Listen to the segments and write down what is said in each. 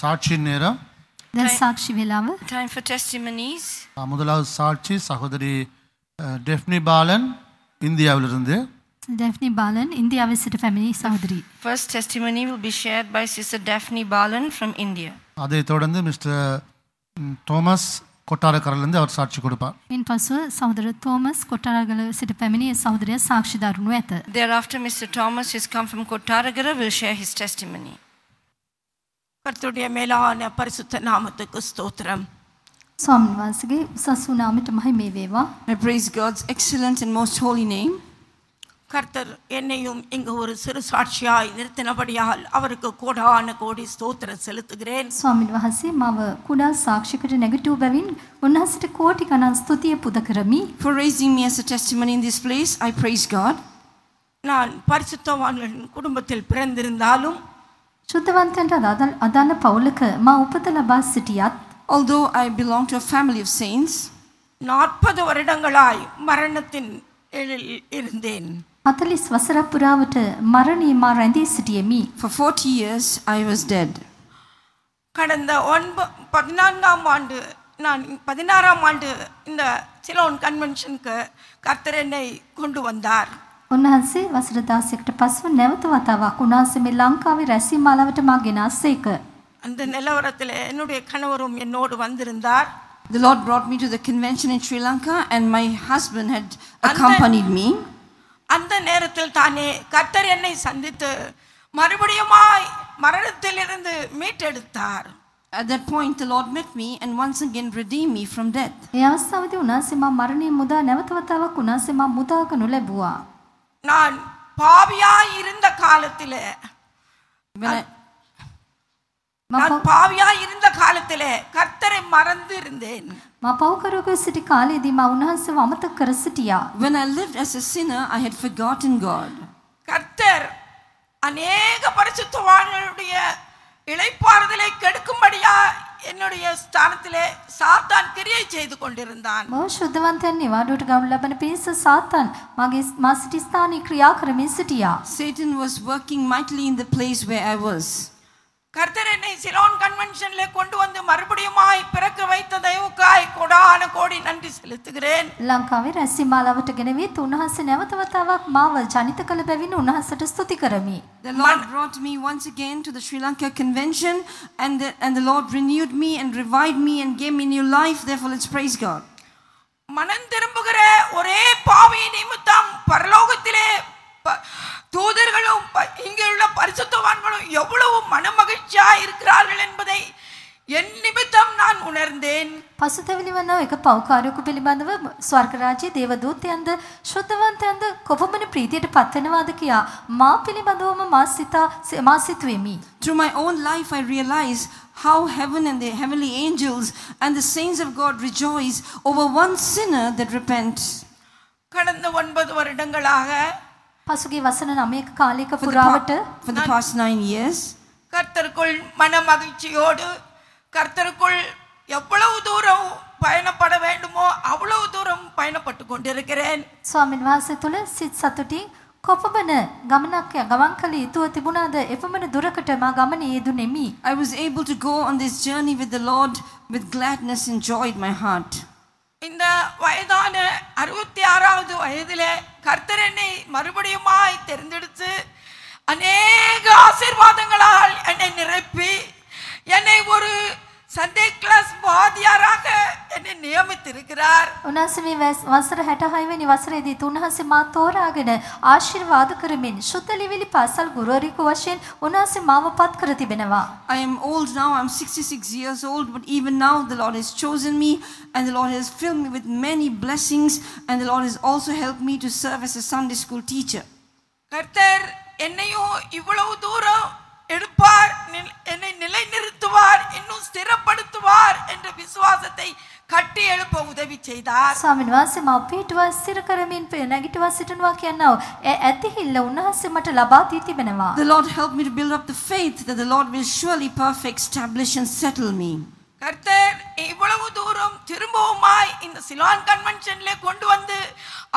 சாட்சி நேரம். දැන් සාක්ෂි වේලාව. Time for testimonies. முதலாவது சாட்சி சகோதரி டெஃப்னி பாலன் இந்தியாவிலிருந்து. Daphne Balan இந்தியாவில் සිට පැමිණි සහෝදரி. First testimony will be shared by Sister Daphne Balan from India. அதைத் தொடர்ந்து மிஸ்டர் தோமஸ் கொட்டாரக்கரையிலிருந்து அவர் சாட்சி கொடுப்பார். ඉන්පසු සහෝදර තෝමස් කොට්ටාරගල සිට පැමිණි සහෝදරයා සාක්ෂි දරුණු ඇත. Thereafter Mr. Thomas, who has come from Kottaragara, will share his testimony. கர்த்தருடைய மேலான பரிசுத்த நாமத்துக்கு ஸ்தோத்திரம். ස්වාමීන් වහන්සේගේ උසස් වූ නාමයට මහිමේ වේවා. I praise God's excellent and most holy name. கர்த்தர் என்னையும் இங்கு ஒரு சிறு சாட்சியாய் நிறுத்தினபடியால் அவருக்கு கோடான கோடி ஸ்தோத்திரம் செலுத்துகிறேன். ස්වාමීන් වහන්සේ මාව කුඩා සාක්ෂියකට නැගිටු බැවින් උන්වහන්සේට කෝටි ගණන් ස්තුතිය පුද කරමි. For raising me as a testimony in this place, I praise God. நான் பரிசுத்தவான்களின் குடும்பத்தில் பிறந்திருந்தாலும் ශුද්ධවන්තයන්ට අදාළ පවුලක මා උපත ලබා සිටියත් Although I belong to a family of saints, 40 வருடங்களாய் மரணத்தின் இருந்தேன். 40 වසරක් පුරාවට මරණය මා රැඳී සිටියෙමි. for 40 years I was dead. கடந்த 14ஆம் ஆண்டு நான் 16ஆம் ஆண்டு இந்த சிலோன் கன்வென்ஷனுக்கு கர்த்தர் என்னை கொண்டு வந்தார். උන්වහන්සේ වසර 16කට පසු නැවත වතාවක් උන්වහන්සේ මේ ලංකාවේ රැසී මාලාවට මා ගෙනාසේක. அந்த நிலவரத்தில் என்னுடைய கணவரும் என்னோடு வந்திருந்தார். The Lord brought me to the convention in Sri Lanka and my husband had accompanied me. அந்த நேரத்தில் தானே கர்த்தர் என்னை சந்தித்து மறுபடியுமாய் மரணத்திலிருந்து மீட்டெடுத்தார். At that point the Lord met me and once again redeemed me from death. ඒ අවස්ථාවේදී උන්වහන්සේ මා මරණය මුදා නැවත වතාවක් උන්වහන්සේ මා මුදා කරනු ලැබුවා. நான் பாவியாய் இருந்த காலத்திலே கர்த்தரை மறந்து இருந்தேன். මා පව්කරුවෙකු සිටි කාලයේදී මා උන්වහන්සේව අමතක කර සිටියා. When I lived as a sinner, I had forgotten God. கர்த்தர் அநேக பரிசுத்தவான்களுடைய இளைப்பாறுதலை கெடுக்கும்படியா என்னுடைய ஸ்தானத்திலே சாத்தான் கிரியை செய்து கொண்டிருந்தான். මම ශුද්ධවන්තයන් නිවාඩුවට ගනු ලබන පිණිස සාතන් මා සිටි ස්ථානයේ ක්‍රියා කරමින් සිටියා. Satan was working mightily in the place where I was. கர்த்தர் என்னை சிலோன் கன்வென்ஷன்ல கொண்டு வந்து மறுபடியுமாய் பிறக்க வைத்த தயவுக்காய் கோடான கோடி நன்றி செலுத்துகிறேன். ලංකාවේ රැසී මාලාවට ගෙනවිත් උන්වහන්සේ නැවත වතාවක් මාව ජනිත කළ බැවින් උන්වහන්සේට ස්තුති කරමි. The Lord brought me once again to the Sri Lanka convention and the Lord renewed me and revived me and gave me new life. Therefore let's praise God. மனம் திரும்புகிற ஒரே பாவி நிமித்தம் பரலோகத்திலே தூதர்களும் இங்கே உள்ள பரிசுத்தவான்களும் எவ்வளவு மனமகிழ்ச்சியாய் இருக்கிறார்கள் என்பதை என் நிமித்தம் நான் உணர்ந்தேன். පසුතැවිලි වන එක පව්කාරයෙකු පිළිබඳව ස්වර්ග රාජ්‍යයේ දේවදූතයන්ද ශුද්ධවන්තයන්ද කොපමණ ප්‍රීතියට පත් වෙනවාද කියා මා පිළිබඳවම මා සිතුවෙමි. Through my own life I realize how heaven and the heavenly angels and the saints of God rejoice over one sinner that repents. கடந்த 9 வருடங்களாக පසුගිය වසර 9ක කාලයක පුරාවට for the past 9 years கர்த்தருக்குள் மனமகிழ்ச்சியோடு கர்த்தருக்குள் எவ்வளவு தூரம் பயணப்பட வேண்டுமோ அவ்வளவு தூரம் பயணப்பட்டு கொண்டிருக்கிறேன். ස්වාමීන් වහන්සේ තුල සිත් සතුටින් කොපමණ ගමන් කළ යුතුව තිබුණාද එපමණ දුරකට මා ගමනේ යෙදුණෙමි. I was able to go on this journey with the Lord with gladness and joy in my heart. இந்த வயதான 66வது வயதிலே கர்த்தர் என்னை மறுபடியுமாய் தெரிந்தெடுத்து அநேக ஆசீர்வாதங்களால் என்னை நிரப்பி என்னை ஒரு சண்டே கிளாஸ் வாத்தியாராக என்னை நியமித்திருக்கிறார். උන්වහන්සේ මේ වසර 66 වෙනි වසරේදී උන්වහන්සේ මා තෝරාගෙන ආශිර්වාද කරමින් ශුද්ධ ලිවිලි පාසල් ගුරුවරයෙකු වශයෙන් උන්වහන්සේ මාව පත් කර තිබෙනවා. I am old now, I'm 66 years old, but even now the Lord has chosen me and the Lord has filled me with many blessings and the Lord has also helped me to serve as a Sunday school teacher. கர்த்தர் என்னையும் இவ்வளவு தூரம் எடுப்பார், என்னை நிலைநிறுத்துவார், இன்னும் ஸ்திரப்படுத்துவார் என்ற விசுவாசத்தை கட்டி எழுப்ப உதவி செய்தார். ස්වාමීන් වහන්සේ මා පිටුව ස්ථිර කරමින් නැගිටවා සිටිනවා කියනවා. ඒ ඇතිහිල්ල උන්වහන්සේ මට ලබා දී තිබෙනවා. The Lord helped me to build up the faith that the Lord will surely perfect, establish and settle me. கர்த்தர் இவ்வளவு தூரம் திரும்பவுமாய் மறுபடியுமாய் இந்த சிலான் கன்வென்ஷன்ல கொண்டு வந்து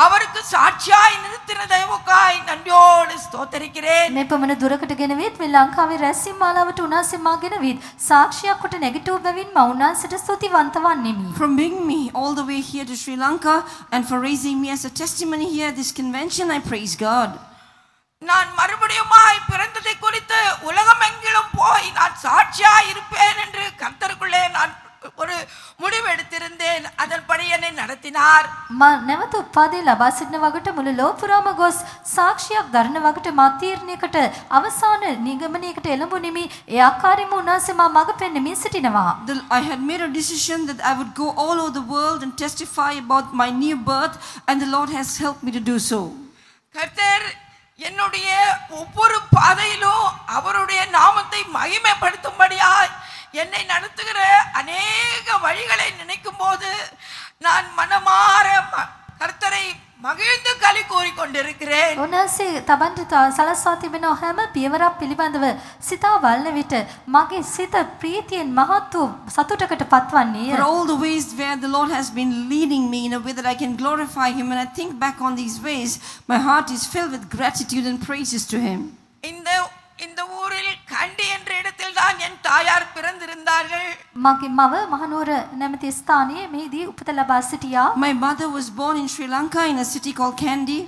அவருக்கு சாட்சியாய் நிறுத்தின தயவுக்காய் நன்றியோடு ஸ்தோத்திரிக்கிறேன். මේ පමණ දුරකට ගෙනවිත් මේ ලංකාවේ රැස්වීම මාලාවට උන්වහන්සේ මා ගෙනවිත් සාක්ෂියක් කොට නැගිටුව බැවින් මා උන්වහන්සේට ස්තුතිවන්ත වන්නෙමි. For bringing me all the way here to Sri Lanka and for raising me as a testimony here at this convention, I praise God. நான் மறுபடியுமாய் பிறந்ததை குறித்து உலகமெங்கிலும் போய் நான் சாட்சியாய் இருப்பேன் என்று கர்த்தருக்குள்ளே நான் ஒரு முடிவு எடுத்திருந்தேன். அதன்படி என்னை நடத்தினார். මා නැවත උපාධිය ලබා සිටින වගට මුළු ලෝක පුරාම ගොස් සාක්ෂියක් දරන වගට මා තීරණයකට අවසාන නිගමනයකට එළඹුනිමි. ඒ ආකාරයෙන්ම උන්වහන්සේ මා මඟ පෙන්වමින් සිටිනවා. I had made a decision that I would go all over the world and testify about my new birth, and the Lord has helped me to do so. கர்த்தர் என்னுடைய ஒவ்வொரு பாதையிலும் அவருடைய நாமத்தை மகிமைப்படுத்தும்படியாய் என்னை நடத்துகிற அநேக வழிகளை நினைக்கும் போது நான் மனமாற கர்த்தரை மகிழ்ந்து களி கூறிக்கொண்டிருக்கிறேன். උන්වහන්සේ තබන්ට සලස්වා තිබෙන හැම පියවරක් පිළිබඳව සිතා බලන විට මගේ සිත ප්‍රීතියෙන් මහත් වූ සතුටකට පත්වන්නේය. For all the ways where the Lord has been leading me in a way that I can glorify Him, and I think back on these ways, my heart is filled with gratitude and praises to Him. இந்த ஊரில் கண்டி என்ற இடத்தில் தான் என் தாயார் பிறந்திருந்தார்கள். මගේ මව මහනුවර නැමැති ස්ථානයේ මෙහිදී උපත ලබා සිටියා. My mother was born in Sri Lanka in a city called Kandy.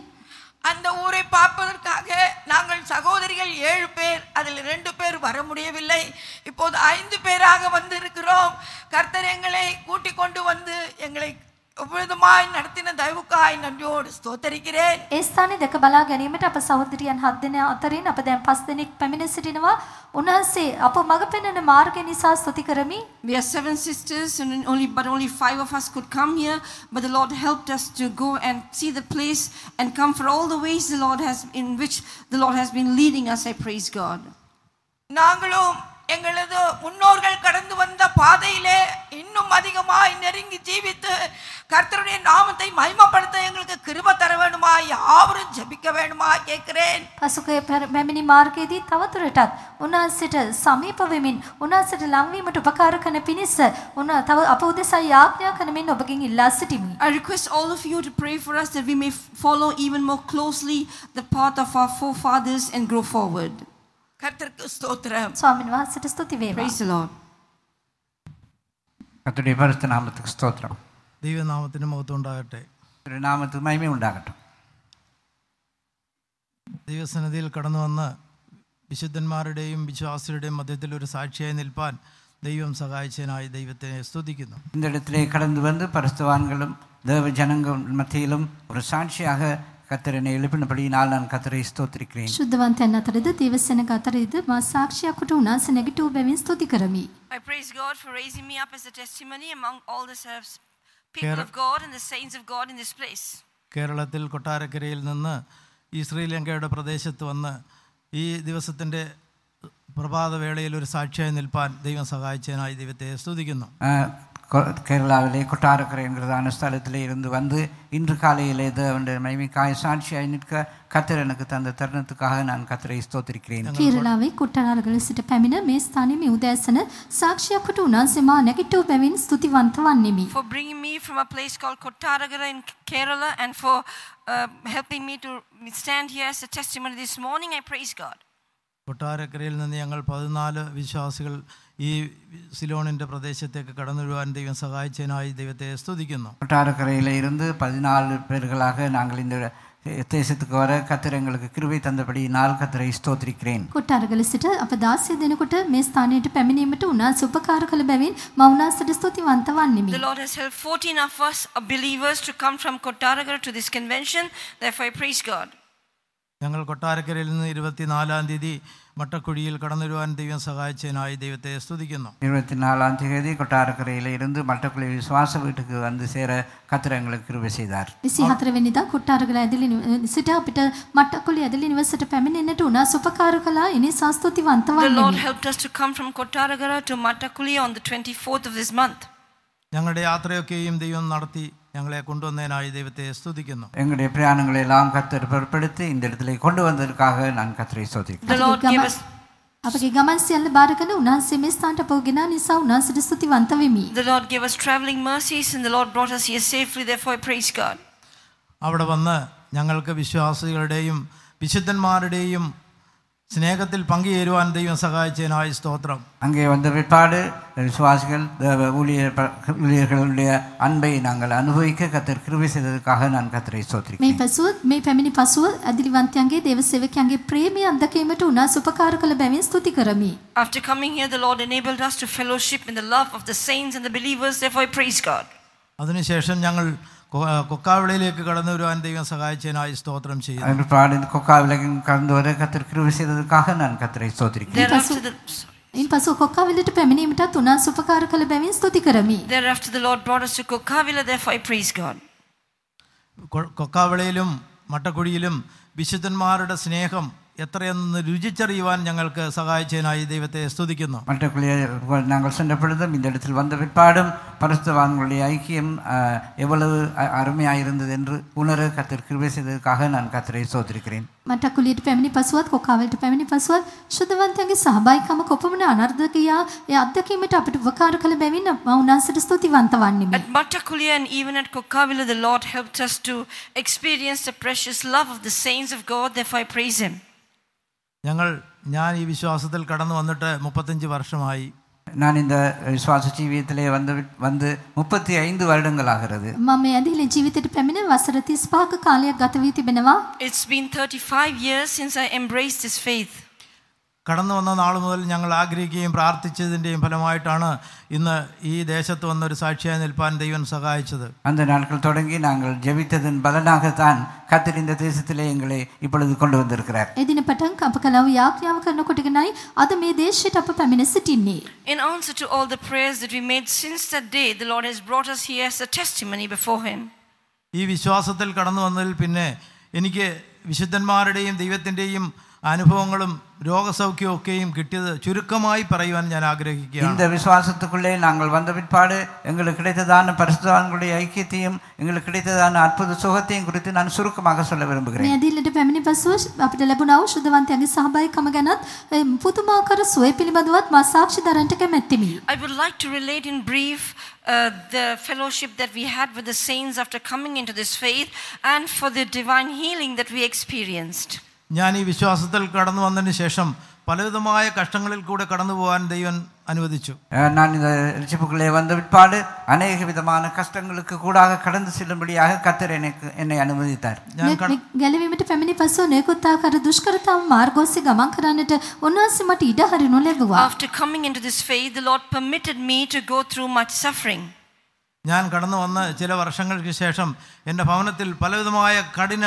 அந்த ஊரை பார்ப்பதற்காக நாங்கள் சகோதரிகள் 7 பேர், அதில் 2 பேர் வர முடியவில்லை. இப்போது 5 பேராக வந்து இருக்கிறோம். கர்த்தர் எங்களை கூட்டிக் கொண்டு வந்து எங்களை ඔබතුමායි நடத்தின දයவுකායි නන්දිயோடு ස්තෝත්‍රිக்கிறேன். ඒ ස්ථානේ දැක බලා ගැනීමට අප සහෝදරියන් 7 දෙනා අතරින් අප දැන් 5 දෙනෙක් පැමිණ සිටිනවා. උන්වහන්සේ අප මඟ පෙන්වන මාර්ගය නිසා ස්තුති කරමි. We are 7 sisters and only 5 of us could come here, but the Lord helped us to go and see the place and come for all the ways the Lord has in which the Lord has been leading us. I praise God. நாங்களும் எங்களது முன்னோர்கள் கடந்து வந்த பாதையிலே இன்னும் அதிகமாய் நெருங்கி ஜீவித்து கர்த்தருடைய நாமத்தை மகிமைப்படுத்த எங்களுக்கு கிருபை தர வேண்டுமா, யாவரும் ஜெபிக்க வேண்டுமா கேட்கிறேன். පසුකය පැමිණි මාර්ගයේදී තවදුරටත් උන්වහන්සේට සමීප වෙමින් උන්වහන්සේට ලං වීමට උපකාර කරන පිණිස තව අප උදෙසා යාඥා කරමින් ඔබගෙන් ඉල්ලා සිටිමි. I request all of you to pray for us that we may follow even more closely the path of our forefathers and grow forward. கர்த்தருக்கு ஸ்தோத்திரம். ස්වාමීන් වහන්සේට ස්තුති වේවා. Praise the Lord. கர்த்தருடைய பரிசுத்த நாமத்துக்கு ஸ்தோத்திரம். ദൈവനാമത്തിന് മഹത്വം ഉണ്ടാകട്ടെ. നാമத்துக்கு മഹിമ ഉണ്ടാകട്ടെ. ദൈവസന്നിധിയിൽ കടന്നു വന്ന് വിശുദ്ധന്മാരുടെയും വിശ്വാസികളുടെയും മധ്യത്തിൽ ഒരു സാക്ഷിയായി നിൽപ്പാൻ ദൈവം സഹായിച്ചതിനായി ദൈവത്തെ സ്തുതിക്കുന്നു. இந்த இடத்திலே கடந்து வந்து பரிசுத்தவான்களும் தேவ ஜனங்கள் மத்தியிலும் ஒரு சாட்சியாக கர்த்தரனை எழுப்பினபடியினால் நான் கர்த்தரை ஸ்தோத்திரிக்கிறேன். ශුද්ධවන්තයන් අතරද දේවසේනක අතරද මා සාක්ෂියක් කොට උන්වහන්සේ නැගිටු බැවින් ස්තුති කරමි. I praise God for raising me up as a testimony among all the people of God and the saints of God in this place. കേരളത്തിൽ കൊട്ടാരക്കരയിൽ നിന്ന് ഈ ശ്രീലങ്കയുടെ പ്രദേശത്ത് വന്ന് ഈ ദിവസത്തിൻ്റെ പ്രഭാതവേളയിൽ ഒരു സാക്ഷിയായി നിൽപ്പാൻ ദൈവം സഹായിച്ചതിനായി ദൈവത്തെ സ്തുതിക്കുന്നു. கேரளாவிலே கொட்டாரக்கரை என்கிறதான ஸ்தலத்திலே இருந்து வந்து இன்று காலையிலே தேவனுடைய மகிமைக்காய் சாட்சியாய் நிற்க கர்த்தர் எனக்கு தந்த தருணத்துக்காக நான் கர்த்தரை ஸ்தோத்திரிக்கிறேன். කේරළාවේ කොට්ටාරගල සිට පැමිණ මේ ස්ථානයේ මේ උදෑසන සාක්ෂියක් කොට උන්වහන්සේ මා නැගිටු බැවින් ස්තුතිවන්ත වන්නෙමි. For bringing me from a place called Kottaragara in Kerala and for helping me to stand here as a testimony this morning, I praise God. കൊട്ടാരക്കരയിൽ നിന്ന് ഞങ്ങൾ 14 വിശ്വാസികൾ ഈ സിലോണിൻ്റെ പ്രദേശത്തേക്ക് കടന്നു വരുവാൻ ദൈവം സഹായിച്ചതിനായി ദൈവത്തെ സ്തുതിക്കുന്നു. கொட்டாரக்கரையில் இருந்து 14 பேர்களாக நாங்கள் இந்த தேசத்துக்கு வர கர்த்தர் எங்களுக்கு கிருபை தந்தபடியினால் கர்த்தரை ஸ்தோத்திரிக்கிறேன். කොට්ටාරගල සිට අප 16 දෙනෙකුට මේ ස්ථානයට පැමිණීමට උන්වහන්සේ උපකාර කළ බැවින් මා උන්වහන්සේට ස්තුතිවන්ත වන්නෙමි. The Lord has helped 14 of us believers to come from Kottaragara to this convention. Therefore, I praise God. ഞങ്ങൾ കൊട്ടാരക്കരയിൽ നിന്ന് 24-ാം തീയതി മട്ടക്കുഴിയിൽ കടന്നു വരുവാൻ ദൈവം സഹായിച്ചതിനായി ദൈവത്തെ സ്തുതിക്കുന്നു. 24ஆம் தேதி கொட்டாரக்கரையில் இருந்து மட்டக்குழி விசுவாச வீட்டுக்கு வந்து சேர கர்த்தர் எங்களுக்கு கிருபை செய்தார். 24 වෙනිදා කොට්ටාරගල ඇදලි සිට අපිට මට්ටකුළි ඇදලි නිවසට පැමිණෙන්නට උන්වහන්සේ උපකාර කළා. ඒ නිසා ස්තුතිවන්ත The Lord වන්නෙමි. helped us to come from Kottaragara to Mattakuli on the 24th of this month. ഞങ്ങളുടെ യാത്രയൊക്കെയും ദൈവം നടത്തി ഞങ്ങളെ കൊണ്ടുവന്നതിനായി ദൈവത്തെ സ്തുതിക്കുന്നു. எங்களுடைய பிரயாணங்களை எல்லாம் கர்த்தர் பொறுப்படுத்தி இந்த இடத்துல கொண்டு வந்ததற்காக நான் கர்த்தரை ஸ்தோத்திரிக்கிறேன். The Lord gave us අපගේ ගමන් සියල්ල බාර කරන උන්වහන්සේ මේ ස්ථානට අපව ගෙනා නිසා උන්වහන්සේට ස්තුතිවන්ත වෙමි. The Lord gave us traveling mercies and the Lord brought us here safely. Therefore, I praise God. അവിടെ വന്ന് ഞങ്ങൾക്ക് വിശ്വാസികളുടെയും വിശുദ്ധന്മാരുടെയും സ്നേഹത്തിൽ പങ്കുചേരുവാൻ ദൈവം സഹായിച്ചതിനായി സ്തോത്രം. அங்கே வந்த பிற்பாடு விசுவாசிகள் ஊழியர்களுடைய அன்பை நாங்கள் அனுபவிக்க கர்த்தர் கிருபை செய்ததற்காக நான் கர்த்தரை මේ ஸ்தோத்திரிக்கிறேன். පසුව මේ පැමිණි පසුව අදිලිවන්තයන්ගේ දේව සේවකයන්ගේ ප්‍රේමය අත්දැකීමට උන්වහන්සේ උපකාර කළ බැවින් ස්තුති කරමි. After coming here, the Lord enabled us to fellowship in the love of the saints and the believers. Therefore, I praise God. അതിനുശേഷം ഞങ്ങൾ കൊക്കാവിളയിലേക്ക് കടന്നു വരുവാൻ ദൈവം സഹായിച്ചതിനായി സ്തോത്രം ചെയ്യുന്നു. அதன் பிற்பாடு இந்த கொக்காவிலையும் கடந்து வர கர்த்தர் கிருபை செய்ததற்காக நான் கர்த்தரை ஸ்தோத்திரிக்கிறேன். ඉන්පසු කොක්කවිලට පැමිණීමටත් උන්වහන්සේ උපකාර කළ බැවින් ස්තුති කරමි. Thereafter, the Lord brought us to Kokavila. Therefore, I praise God. കൊക്കാവിളയിലും മട്ടക്കുഴിയിലും വിശുദ്ധന്മാരുടെ സ്നേഹം എത്രയെന്ന് രുചിച്ചറിയുവാൻ ഞങ്ങൾക്ക് സഹായിച്ചതിനായി ദൈവത്തെ സ്തുതിക്കുന്നു. மற்றக்குள்ளே நாங்கள் சென்ற பொழுதும் இந்த இடத்தில் வந்த பிற்பாடும் பரிசுத்தவான்களுடைய ஐக்கியம் எவ்வளவு அருமையாயிருந்தது என்று உணர கர்த்தர் கிருபை செய்ததற்காக நான் கர்த்தரை ஸ்தோத்திரிக்கிறேன். මට්ටකුලියට පැමිණි පසුවත් කොක්කාවලට පැමිණි පසුවත් ශුද්ධවන්තයන්ගේ සහභාගීකම කොපමණ අනර්ථකයා ඒ අත්දැකීමට අපිට උපකාර කළ බැවින් මම උන්වහන්සේට ස්තුතිවන්ත වන්නෙමි. At Mattakulia and even at Kokavila, the Lord helped us to experience the precious love of the saints of God. Therefore, I praise Him. ഞാൻ ഈ വിശ്വാസത്തിൽ കടന്നു വന്നിട്ട് 35 വർഷമായി. நான் இந்த விசுவாச ஜீவியத்திலே வந்து 35 வருடங்களாகிறது. මම මේ ඇදහිලි ජීවිතයට පැමිණ වසර 35ක කාලයක් ගත වී තිබෙනවා. It's been 35 years since I embraced this faith. കടന്നു വന്ന നാൾ മുതൽ ഞങ്ങൾ ആഗ്രഹിക്കുകയും പ്രാർത്ഥിച്ചതിൻ്റെയും ഫലമായിട്ടാണ് ഇന്ന് ഈ ദേശത്ത് വന്നൊരു സാക്ഷിയായി നിൽപ്പാൻ ദൈവം സഹായിച്ചത്. அந்த நாட்கள் தொடங்கி நாங்கள் ஜெபித்ததன் பலனாகத்தான் கர்த்தர் இந்த தேசத்திலே எங்களை இப்பொழுது கொண்டு வந்திருக்கிறார். එදින පටන් අප කලාව යාඥාව කරනකොටගෙනයි අද මේ දේශයට අප පැමිණ සිටින්නේ. In answer to all the prayers that we made since that day, the Lord has brought us here as a testimony before Him. ഈ വിശ്വാസത്തിൽ കടന്നു വന്നതിൽ പിന്നെ എനിക്ക് വിശുദ്ധന്മാരുടെയും ദൈവത്തിൻ്റെയും അനുഭവങ്ങളും രോഗസൗഖ്യവും ഒക്കെയും കിട്ടിയത് ചുരുക്കമായി പറയുവാൻ ഞാൻ ആഗ്രഹിക്കുകയാണ്. இந்த விசுவாசத்துக்குள்ளே நாங்கள் வந்த பிற்பாடு எங்களுக்கு கிடைத்ததான பரிசுத்தவான்களுடைய ஐக்கியத்தையும் எங்களுக்கு கிடைத்ததான அற்புத சுகத்தையும் குறித்து நான் சுருக்கமாக சொல்ல விரும்புகிறேன். මේ ඇදහිල්ලට පැමිණි පසුව අපිට ලැබුණා වූ ශුද්ධවන්තයන්ගේ සහභාගීකම ගැනත් පුදුමාකාර සුවය පිළිබඳවත් මා සාක්ෂි දරන්නට කැමැත්තෙමි. I would like to relate in brief the fellowship that we had with the saints after coming into this faith and for the divine healing that we experienced. ഞാൻ ഈ വിശ്വാസത്തിൽ കടന്നു വന്നതിന് ശേഷം പലവിധമായ കഷ്ടങ്ങളിൽ കൂടെ കടന്നു പോകാൻ ദൈവം അനുവദിച്ചു. நான் இந்த ரட்சிப்புக்குள்ளே வந்த பிற்பாடு அநேக விதமான கஷ்டங்களுக்கு கூடாக கடந்து செல்லும்படியாக கர்த்தர் என்னை அனுமதித்தார். ගැලවීමට පැමිණි පසුව නොයෙකුත් ආකාර දුෂ්කරතාව මාර්ග ඔස්සේ ගමන් කරන්නට උන්වහන්සේ මට ඉඩ හරිනු ලැබුවා. After coming into this faith, the Lord permitted me to go through much suffering. ഞാൻ കടന്നു വന്ന് ചില വർഷങ്ങൾക്ക് ശേഷം എൻ്റെ ഭവനത്തിൽ പലവിധമായ കഠിന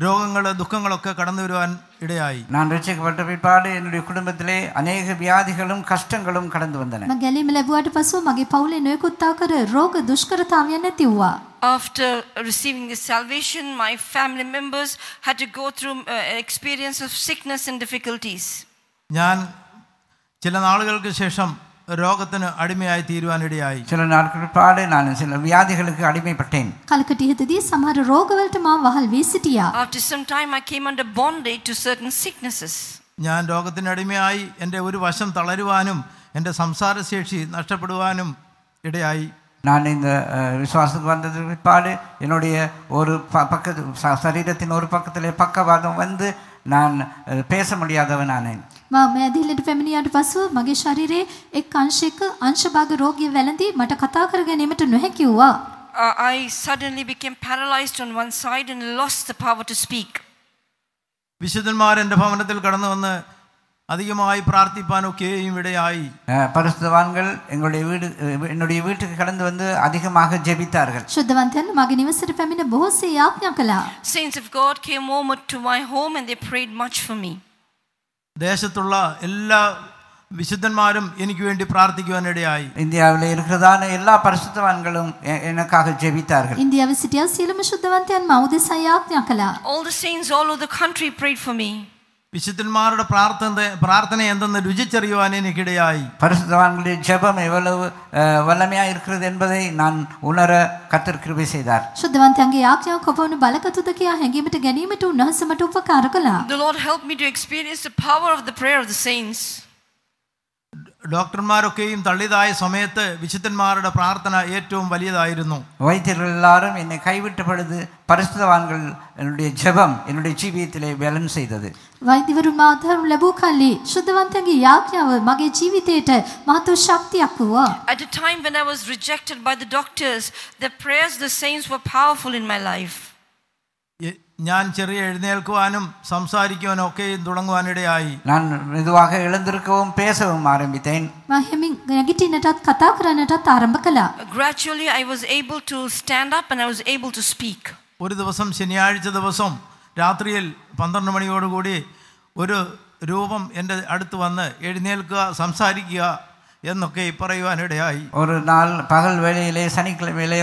രോഗങ്ങൾ ദുഃഖങ്ങളൊക്കെ കടന്നു വരുവാൻ ഇടയായി. நான் ரட்சிக்கப்பட்ட பிற்பாடு என்னுடைய குடும்பத்திலே அநேக வியாதிகளும் கஷ்டங்களும் கடந்து வந்தன. මම ගැලීම ලැබුවාට පසුව මගේ පවුලේ නොයෙකුත් ආකාර රෝග දුෂ්කරතාවයන් ඇති වුණා. After receiving this salvation, my family members had to go through experience of sickness and difficulties. ഞാൻ ചില നാളുകൾക്ക് ശേഷം രോഗത്തിന് അടിമയായി തീരുവാനിടയായി. சில நாட்களுக்கு பிற்பாடு நான் சில வியாதிகளுக்கு அடிமைப்பட்டேன். කලකට ඉහතදී සමහර රෝගවලට මා වහල් වී සිටියා. After some time I came under bondage to certain sicknesses. ഞാൻ രോഗത്തിന് അടിമയായി എൻ്റെ ഒരു വശം തളരുവാനും എൻ്റെ സംസാരശേഷി നഷ്ടപ്പെടുവാനും ഇടയായി. நான் இந்த விசுவாசத்துக்கு வந்ததுக்கு பிற்பாடு என்னுடைய ஒரு சரீரத்தின் ஒரு பக்கத்திலே பக்கவாதம் வந்து நான் பேச முடியாதவன் ஆனேன். මම මේ ඇදහිල්ලට පැමිණියාට පසුව මගේ ශරීරයේ එක් අංශයක අංශභාග රෝගිය වැළඳී මට කතා කර ගැනීමට නොහැකි වුණා. I suddenly became paralyzed on one side and lost the power to speak. വിശുദ്ധന്മാർ എൻ്റെ ഭവനത്തിൽ കടന്നു വന്ന് அதிகமாய் பிரார்த்திப்பானொക്കെயும் இடையாയി. பரிசுத்தவான்கள் என்னுடைய வீட்டுக்கு கடந்து வந்து அதிகமாக ஜெபித்தார்கள். ශුද්ධවන්තයන් මගේ නිවසට පැමිණ බොහෝසේ යාඥා කළා. Saints of God came over to my home and they prayed much for me. ദേശത്തുള്ള എല്ലാ വിശുദ്ധന്മാരും എനിക്ക് വേണ്ടി പ്രാർത്ഥിക്കുവാനിടയായി. இந்தியாவிலே இருக்கிறதான எல்லா பரிசுத்தவான்களும் எனக்காக ஜெபித்தார்கள். ඉන්දියාවේ සිටිය සියලුම ශුද්ධවන්තයන් මා උදෙසා යාඥා කළා. All the saints all over the country prayed for me. വിശുദ്ധന്മാരുടെ പ്രാർത്ഥന എന്തെന്ന് രുചിച്ചറിയുവാൻ എനിക്കിടയായി. பரிசுத்தவான்களுடைய ஜெபம் எவ்வளவு வல்லமையா இருக்கிறது என்பதை நான் உணர கர்த்தர் கிருபை செய்தார். ශුද්ධවන්තයන්ගේ යාඥාව කොපමණ බලගතුද කියා හැඟීමට ගැනීමට උන්වහන්සේ මට උපකාර කළා. The Lord helped me to experience the power of the prayer of the saints. ഡോക്ടർമാരൊക്കെയും തള്ളിയതായ സമയത്ത് വിശുദ്ധന്മാരുടെ പ്രാർത്ഥന ഏറ്റവും വലിയതായിരുന്നു. வைத்தியர்கள் எல்லாரும் என்னை கைவிட்ட பொழுது பரிசுத்தவான்கள் என்னுடைய ஜெபம் என்னுடைய ஜீவியத்திலே பலன் செய்தது. වෛද්‍යවරු මාධර්ම ලැබූ කල්ලි ශුද්ධවන්තයන්ගේ යාඥාව මගේ ජීවිතයට මහත් ශක්තියක් වුණා. At a time when I was rejected by the doctors, the prayers of the saints were powerful in my life. ഞാൻ ചെറിയ എഴുന്നേൽക്കുവാനും സംസാരിക്കുവാനും ഒക്കെയും തുടങ്ങുവാനിടയായി. நான் மெதுவாக எழுந்திருக்கவும் பேசவும் ஆரம்பித்தேன். මම හිමින් නැගිටින්නටත් කතා කරන්නටත් ආරම්භ කළා. Gradually I was able to stand up and I was able to speak. ഒരു ദിവസം ശനിയാഴ്ച ദിവസം രാത്രിയിൽ 12 മണിയോടുകൂടി ഒരു രൂപം എൻ്റെ അടുത്ത് വന്ന് എഴുന്നേൽക്കുക സംസാരിക്കുക എന്നൊക്കെ പറയുവാനിടയായി. ஒரு நாள் பகல் வேளையிலே சனிக்கிழமையிலே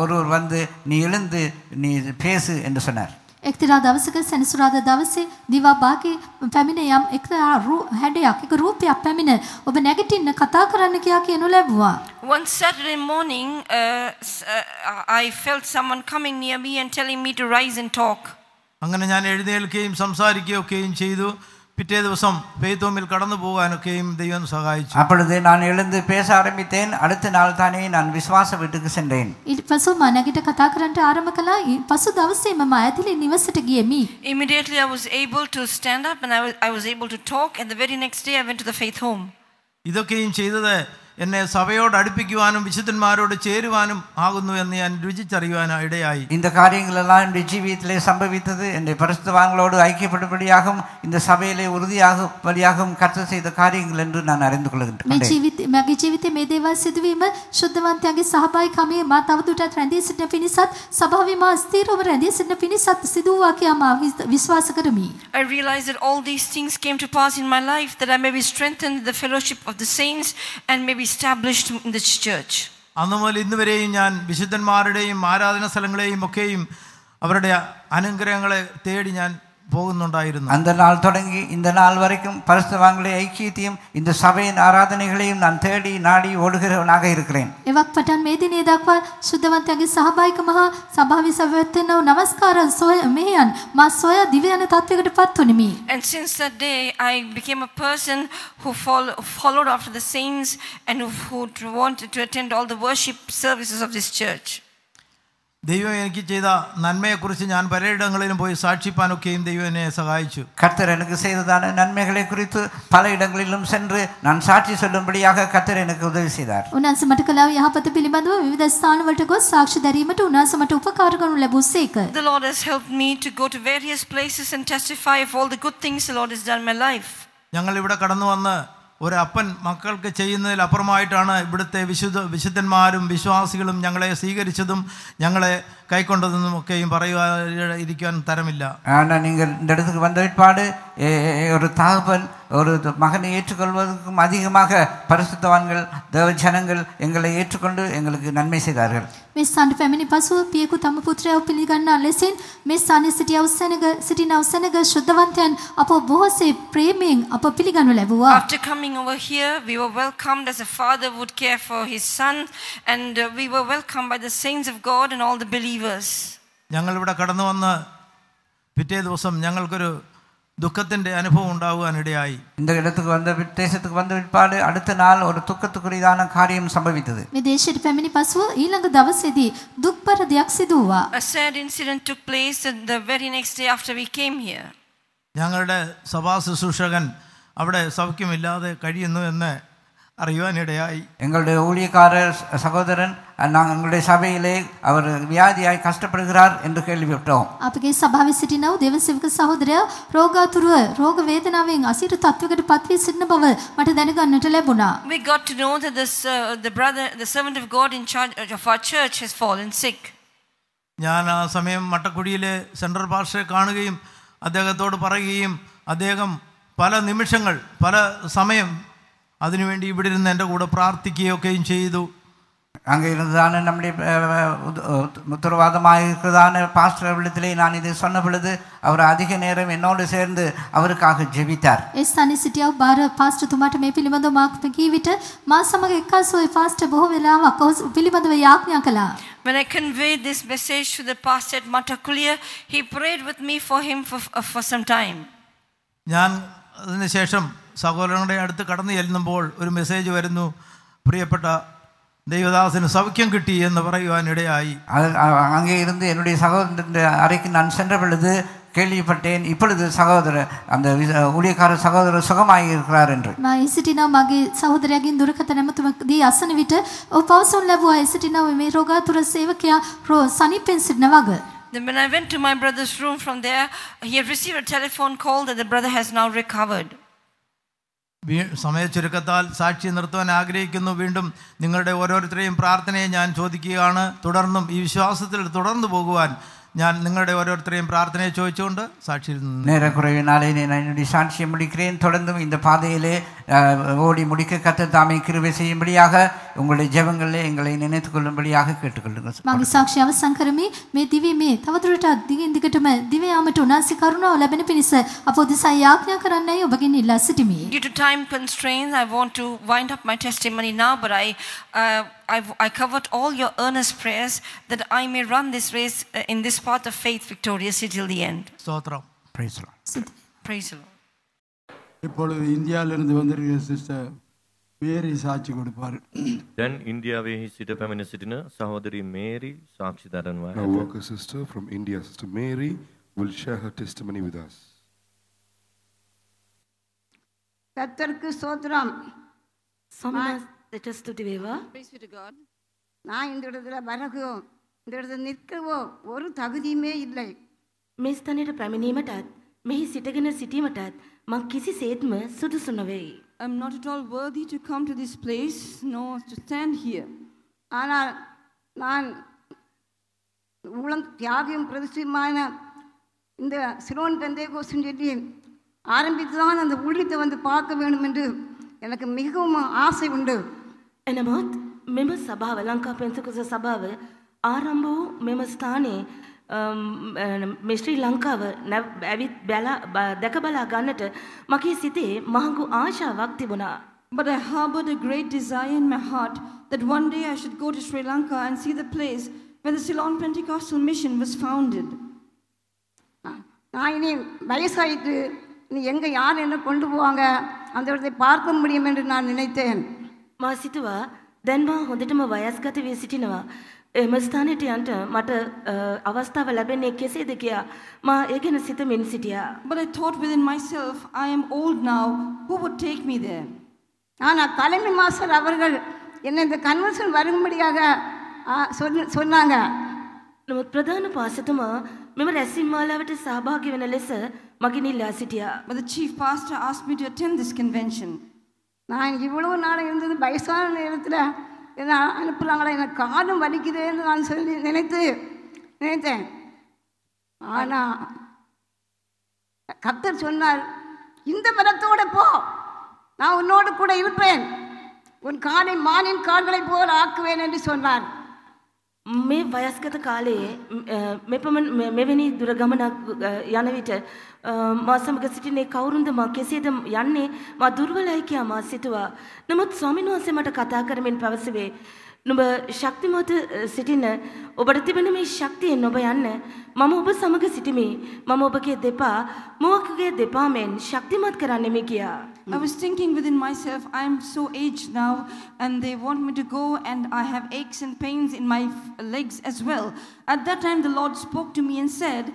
ஒருவர் வந்து நீ எழுந்து நீ பேசு என்று சொன்னார். එක්තරා දවසක සෙනසුරාදා දවසේ දිවා භාගේ පැමිණ යම් එක්තරා හැඩයක් එක රූපයක් පැමිණ ඔබ නැගිටින්න කතා කරන්න කියා කියනු ලැබුවා. One Saturday morning I felt someone coming near me and telling me to rise and talk. അങ്ങനെ ഞാൻ എഴുന്നേൽക്കുകയും സംസാരിക്കുകയൊക്കെയും ചെയ്തു. പിറ്റേ ദിവസം പെയ്തോമിൽ കടന്നു പോകാനൊക്കെയും ദൈവം സഹായിച്ചു. அப்பொழுது நான் எழுந்து பேச ஆரம்பித்தேன். அடுத்த நாள் தானே நான் விசுவாச வீட்டுக்கு சென்றேன். ඊට පසු මම නැගිට කතා කරන්නට ආරම්භ කළා. පසු දවසේම මම ඇතිලේ නිවසට ගියෙමි. Immediately I was able to stand up and I was able to talk, and the very next day I went to the faith home. ഇതൊക്കെയും ചെയ്തത് എന്നെ സഭയോട് അടുപ്പിക്കുവാനും വിശുദ്ധന്മാരോട് ചേരുവാനും ആകുന്നു എന്ന് ഞാൻ രുചിച്ചറിയുവാൻ ഇടയായി. இந்த காரியங்கள் எல்லாம் என்னுடைய ஜீவியத்திலே சம்பவித்தது. என்னுடைய பரிசுத்தவான்களோடு ஐக்கியப்படும்படியாகவும் இந்த சபையிலே உறுதியாகும்படியாகவும் கர்த்தர் செய்த காரியங்கள் என்று நான் அறிந்து கொள்கிறேன். මගේ ජීවිතයේ මේ දේවල් සිදුවීම ශුද්ධවන්තයන්ගේ සහභාගීකමේ මා තවදුරටත් රැඳී සිටින පිණිසත් සභාවේ මා ස්ථිරව රැඳී සිටින පිණිසත් සිදුවා කියා මා විශ්වාස කරමි. I realized that all these things came to pass in my life, that I may be strengthened in the fellowship of the saints and may be established in this church. അന്നു മുതൽ ഇന്ന് വരെയും ഞാൻ വിശുദ്ധന്മാരുടെയും ആരാധന സ്ഥലങ്ങളെയും ഒക്കെയും അവരുടെ അനുഗ്രഹങ്ങളെ തേടി ഞാൻ പോകുന്നുണ്ടായിരുന്നു. அந்த நாள் தொடங்கி இந்த நாள் வரைக்கும் பரிசுத்தவான்களை ஐக்கியத்தையும் இந்த சபையின் ஆராதனைகளையும் நான் தேடி நாடி ஓடுகிறவனாக இருக்கிறேன். එවක් පටන් මේ දිනේ දක්වා ශුද්ධවන්තයන්ගේ සහභාගීකම හා සභාවේ සවැත්තෙනව නමස්කාර මෙහෙයන් මා සොයා දිව යන තත්වයකටපත් වුනිමි. And since that day I became a person who followed after the saints and who wanted to attend all the worship services of this church. ദൈവം എനിക്ക് ചെയ്ത നന്മയെക്കുറിച്ച് ഞാൻ പലയിടങ്ങളിലും പോയി സാക്ഷിപ്പാനൊക്കെയും ദൈവം എന്നെ സഹായിച്ചു. கர்த்தர் எனக்கு செய்ததான நன்மைகளை குறித்து பல இடங்களிலும் சென்று நான் சாட்சி சொல்லும்படியாக கர்த்தர் எனக்கு உதவி செய்தார். උන්වහන්සේ මට කළා යහපත පිළිබඳව විවිධ ස්ථානවලට ගොස් සාක්ෂි දැරීමට උන්වහන්සේ මට උපකාර කරනු ලැබුසේක. The Lord has helped me to go to various places and testify of all the good things the Lord has done in my life. ഞങ്ങൾ ഇവിടെ കടന്നു വന്ന് ഒരു അപ്പൻ മക്കൾക്ക് ചെയ്യുന്നതിൽ അപ്പുറമായിട്ടാണ് ഇവിടുത്തെ വിശുദ്ധന്മാരും വിശ്വാസികളും ഞങ്ങളെ സ്വീകരിച്ചതും ഞങ്ങളെ കൈക്കൊണ്ടതെന്നും ഒക്കെയും പറയുവാൻ തരമില്ല. ஆனால் நீங்கள் இந்த இடத்துக்கு வந்த பிற்பாடு ஒரு தகப்பன் ஒரு மகனை ஏற்றுக்கொள்வதற்கும் அதிகமாக பரிசுத்தவான்கள் தேவ ஜனங்கள் எங்களை ஏற்றுக்கொண்டு எங்களுக்கு நன்மை செய்தார்கள். මේ ස්ථානට පැමිණි පසු පියෙකු තම පුත්‍රයව පිළිගන්නා ලෙසින් මේ ස්ථානයේ සිටින උසනග ශුද්ධවන්තයන් අප බොහෝසේ ප්‍රේමයෙන් අප පිළිගනු ලැබුවා. After coming over here, we were welcomed as a father would care for his son, and we were welcomed by the saints of God and all the believers. ഞങ്ങൾ ഇവിടെ കടന്നു വന്ന് പിറ്റേ ദിവസം ഞങ്ങൾക്കൊരു ദുഃഖത്തിന്റെ അനുഭവം ഉണ്ടാകുവാനിടയായി. இந்த இடத்துக்கு வந்த தேசத்துக்கு வந்த பிற்பாடு அடுத்த நாள் ஒரு துக்கத்துக்குரியதான காரியம் சம்பவித்தது. මේ දේශයට පැමිණි පසුව ඊළඟ දවසේදී දුක්බර දෙයක් සිදු වුණා. A sad incident took place the very next day after we came here. ഞങ്ങളുടെ സഭാ ശുശ്രൂഷകൻ അവിടെ സൗഖ്യമില്ലാതെ കഴിയുന്നു എന്ന് അറിയുവാനിടയായി. எங்களுடைய ஊழியக்காரர் சகோதரன் எங்களுடைய சபையிலே அவர் வியாதியாய் கஷ்டப்படுகிறார் என்று கேள்விப்பட்டோம். අපගේ සභාවේ සිටින දේවසේවක සහෝදරයා රෝගාතුරව රෝග වේදනාවෙන් අසිරු තත්වයකට පත්වී සිටින බව මට දැනගන්නට ලැබුණා. We got to know that the servant of God in charge of our church has fallen sick. ഞാൻ ആ സമയം മട്ടക്കുടിയിലെ സെൻട്രൽ പാസ്റ്ററെ കാണുകയും അദ്ദേഹത്തോട് പറയുകയും അദ്ദേഹം പല നിമിഷങ്ങൾ പല സമയം അതിനുവേണ്ടി ഇവിടെ ഇരുന്ന് എൻ്റെ കൂടെ പ്രാർത്ഥിക്കുകയൊക്കെയും ചെയ്തു. அங்கே இருந்ததான நம்முடைய உத்தரவாதமாக இருக்கிறதான பாஸ்டர் அவரிடத்திலே நான் இதை சொன்ன பொழுது அவர் அதிக நேரம் என்னோடு சேர்ந்து அவருக்காக ஜெபித்தார். ඒ ස්ථානයේ සිටියා බාර පාස්ටර්තුමාට මේ පිළිබඳව මා කී විට මා සමග එක්කාසු ඒ පාස්ටර් බොහෝ වෙලාවක් ඔහු පිළිබඳව යාඥා කළා. When I conveyed this message to the pastor at Matakulia, he prayed with me for him for some time. ഞാൻ അതിനുശേഷം സഹോദരങ്ങളുടെ അടുത്ത് കടന്നു ചെല്ലുമ്പോൾ ഒരു മെസ്സേജ് വരുന്നു, പ്രിയപ്പെട്ട ദൈവദാസന് സൗഖ്യം കിട്ടി എന്ന് പറയുവാനിടയായി. அங்கே இருந்து என்னுடைய சகோதரன் அறைக்கு நான் சென்ற பொழுது கேள்விப்பட்டேன், இப்பொழுது சகோதரர் அந்த ஊழியக்கார சகோதரர் சுகமாகி இருக்கிறார் என்று. මා සිටිනා මගේ සහෝදරයාගෙන් දුරකථන ඇමතුමක්දී අසන විට ඔහු පවසනු ලැබුවා ඒ සිටිනා මේ රෝගාතුර සේවකයා සනීපෙන් සිටින වග. Then when I went to my brother's room from there, he had received a telephone call that the brother has now recovered. സമയ ചുരുക്കത്താൽ സാക്ഷി നിർത്തുവാൻ ആഗ്രഹിക്കുന്നു. വീണ്ടും നിങ്ങളുടെ ഓരോരുത്തരെയും പ്രാർത്ഥനയെ ഞാൻ ചോദിക്കുകയാണ്. തുടർന്നും ഈ വിശ്വാസത്തിൽ തുടർന്നു പോകുവാൻ ഞാൻ നിങ്ങളുടെ ഓരോരുത്തരെയും പ്രാർത്ഥനയെ ചോദിച്ചുകൊണ്ട് സാക്ഷിയിൽ നിന്ന് நேரக்குறைவினாலே நான் என்னுடைய சாட்சியை முடிக்கிறேன். தொடர்ந்தும் இந்த பாதையிலே ஓடி முடிக்க கர்த்தர் தாமே கிருபை செய்யும்படியாக உங்களுடைய ஜெபங்களிலே எங்களை நினைத்துக் கொள்ளும்படியாக கேட்டுக்கொள்ளுங்கள். මගේ සාක්ෂි අවසන් කරමි. මේ දිවි මේ තවදුරටත් දිගින් දිගටම දිව යාමට උන්වහන්සේ කරුණාව ලැබෙන පිණිස අප උදෙසා යාඥා කරන්නයි ඔබගෙන් ඉල්ලා සිටිමි. Due to time constraints, I want to wind up my testimony now, but I covered all your earnest prayers that I may run this race in this path of faith victoriously till the end. ஸ்தோத்திரம். Praise the Lord. Praise the Lord. இப்பொழுது இந்தியாவிலிருந்து வந்திருக்கிற sister மேரி சாட்சி கொடுப்பார். දැන් ඉන්දියාවේ සිට පැමිණ සිටින සහෝදරි මේරි සාක්ෂි දරනවා. Our worker sister from India, Sister Mary, will share her testimony with us. கர்த்தருக்கு ஸ்தோத்திரம். Praise be to God. நான் இந்த இடத்துல வரகோ இந்த இடத்துல நிற்கவோ ஒரு தகுதியுமே இல்லை. මේ ස්ථානයට පැමිණීමටත් මෙහි සිටගෙන සිටීමටත් මං කිසිසේත්ම සුදුසු නොවේ. I'm not at all worthy to come to this place, nor to stand here. ஆனால் நான் தியாகியும் பிரதிஷ்டமான இந்த சிலோன் பெந்தேகோஸ்துன்னு சொல்லி ஆரம்பித்துதான் அந்த ஊழியத்தை வந்து பார்க்க வேண்டும் என்று எனக்கு மிகவும் ஆசை உண்டு. එනමුත් මෙම සභාව ලංකා පෙන්තෙකොස්ත සභාව ආරම්භ වූ මෙම ස්ථානයේ මේ ශ්‍රී ලංකාව ඇවිත් දැක බලා ගන්නට මගේ සිතේ මහඟු ආශාවක් තිබුණා. But I harbored a great desire in my heart that one day I should go to Sri Lanka and see the place where the Ceylon Pentecostal Mission was founded. நான் இனி வயசாயிட்டு இனி எங்கே யார் என்ன கொண்டு போவாங்க அந்த இடத்தை பார்க்க முடியும் என்று நான் நினைத்தேன். මා සිතුවා දැන් මා හොඳටම වයස්ගත වී සිටිනවා. එම ස්ථානයට යන්න මට අවස්ථාව ලැබෙන්නේ කෙසේද කියා මා ඒ ගැන සිතමින් සිටියා. But I thought within myself, I am old now, who would take me there? ஆனால் தலைமை மாஸ்டர் அவர்கள் என்னை இந்த கன்வென்ஷன் வரும்படியாக சொன்னாங்க. නමුත් ප්‍රධාන පාසතුමා මෙම රැස්වීම මාලාවට සහභාගී වෙන ලෙස මගෙන් ඉල්ලා සිටියා. But the chief pastor asked me to attend this convention. நான் இவ்வளவு நாள் இருந்தது வயசான நேரத்தில் என்ன அனுப்புகிறாங்களா, எனக்கு காலம் வலிக்குதுன்னு நான் சொல்லி நினைத்தேன். ஆனால் கர்த்தர் சொன்னார், இந்த பலத்தோட போ, நான் உன்னோடு கூட இருப்பேன், உன் காலை மானின் கால்களை போல் ஆக்குவேன் என்று சொன்னார். මේ වයස්ගත කාලයේ මෙවැනි දුර ගමනක් යන විට මා සමග සිටින්නේ කවුරුන්ද, මා කෙසේද යන්නේ, මා දුර්වලයි කියා මා සිතුවා. නමුත් ස්වාමීන් වහන්සේ මට කතා කරමින් පැවසුවේ, නුඹ ශක්තිමත් සිටින ඔබට තිබෙන මේ ශක්තියෙන් ඔබ යන්න මම ඔබ සමග සිටිමි. මම ඔබගේ දෙපා මුවකගේ දෙපා මෙන් ශක්තිමත් කරන්නෙමි කියා. I was thinking within myself, I am so aged now and they want me to go and I have aches and pains in my legs as well. At that time the Lord spoke to me and said,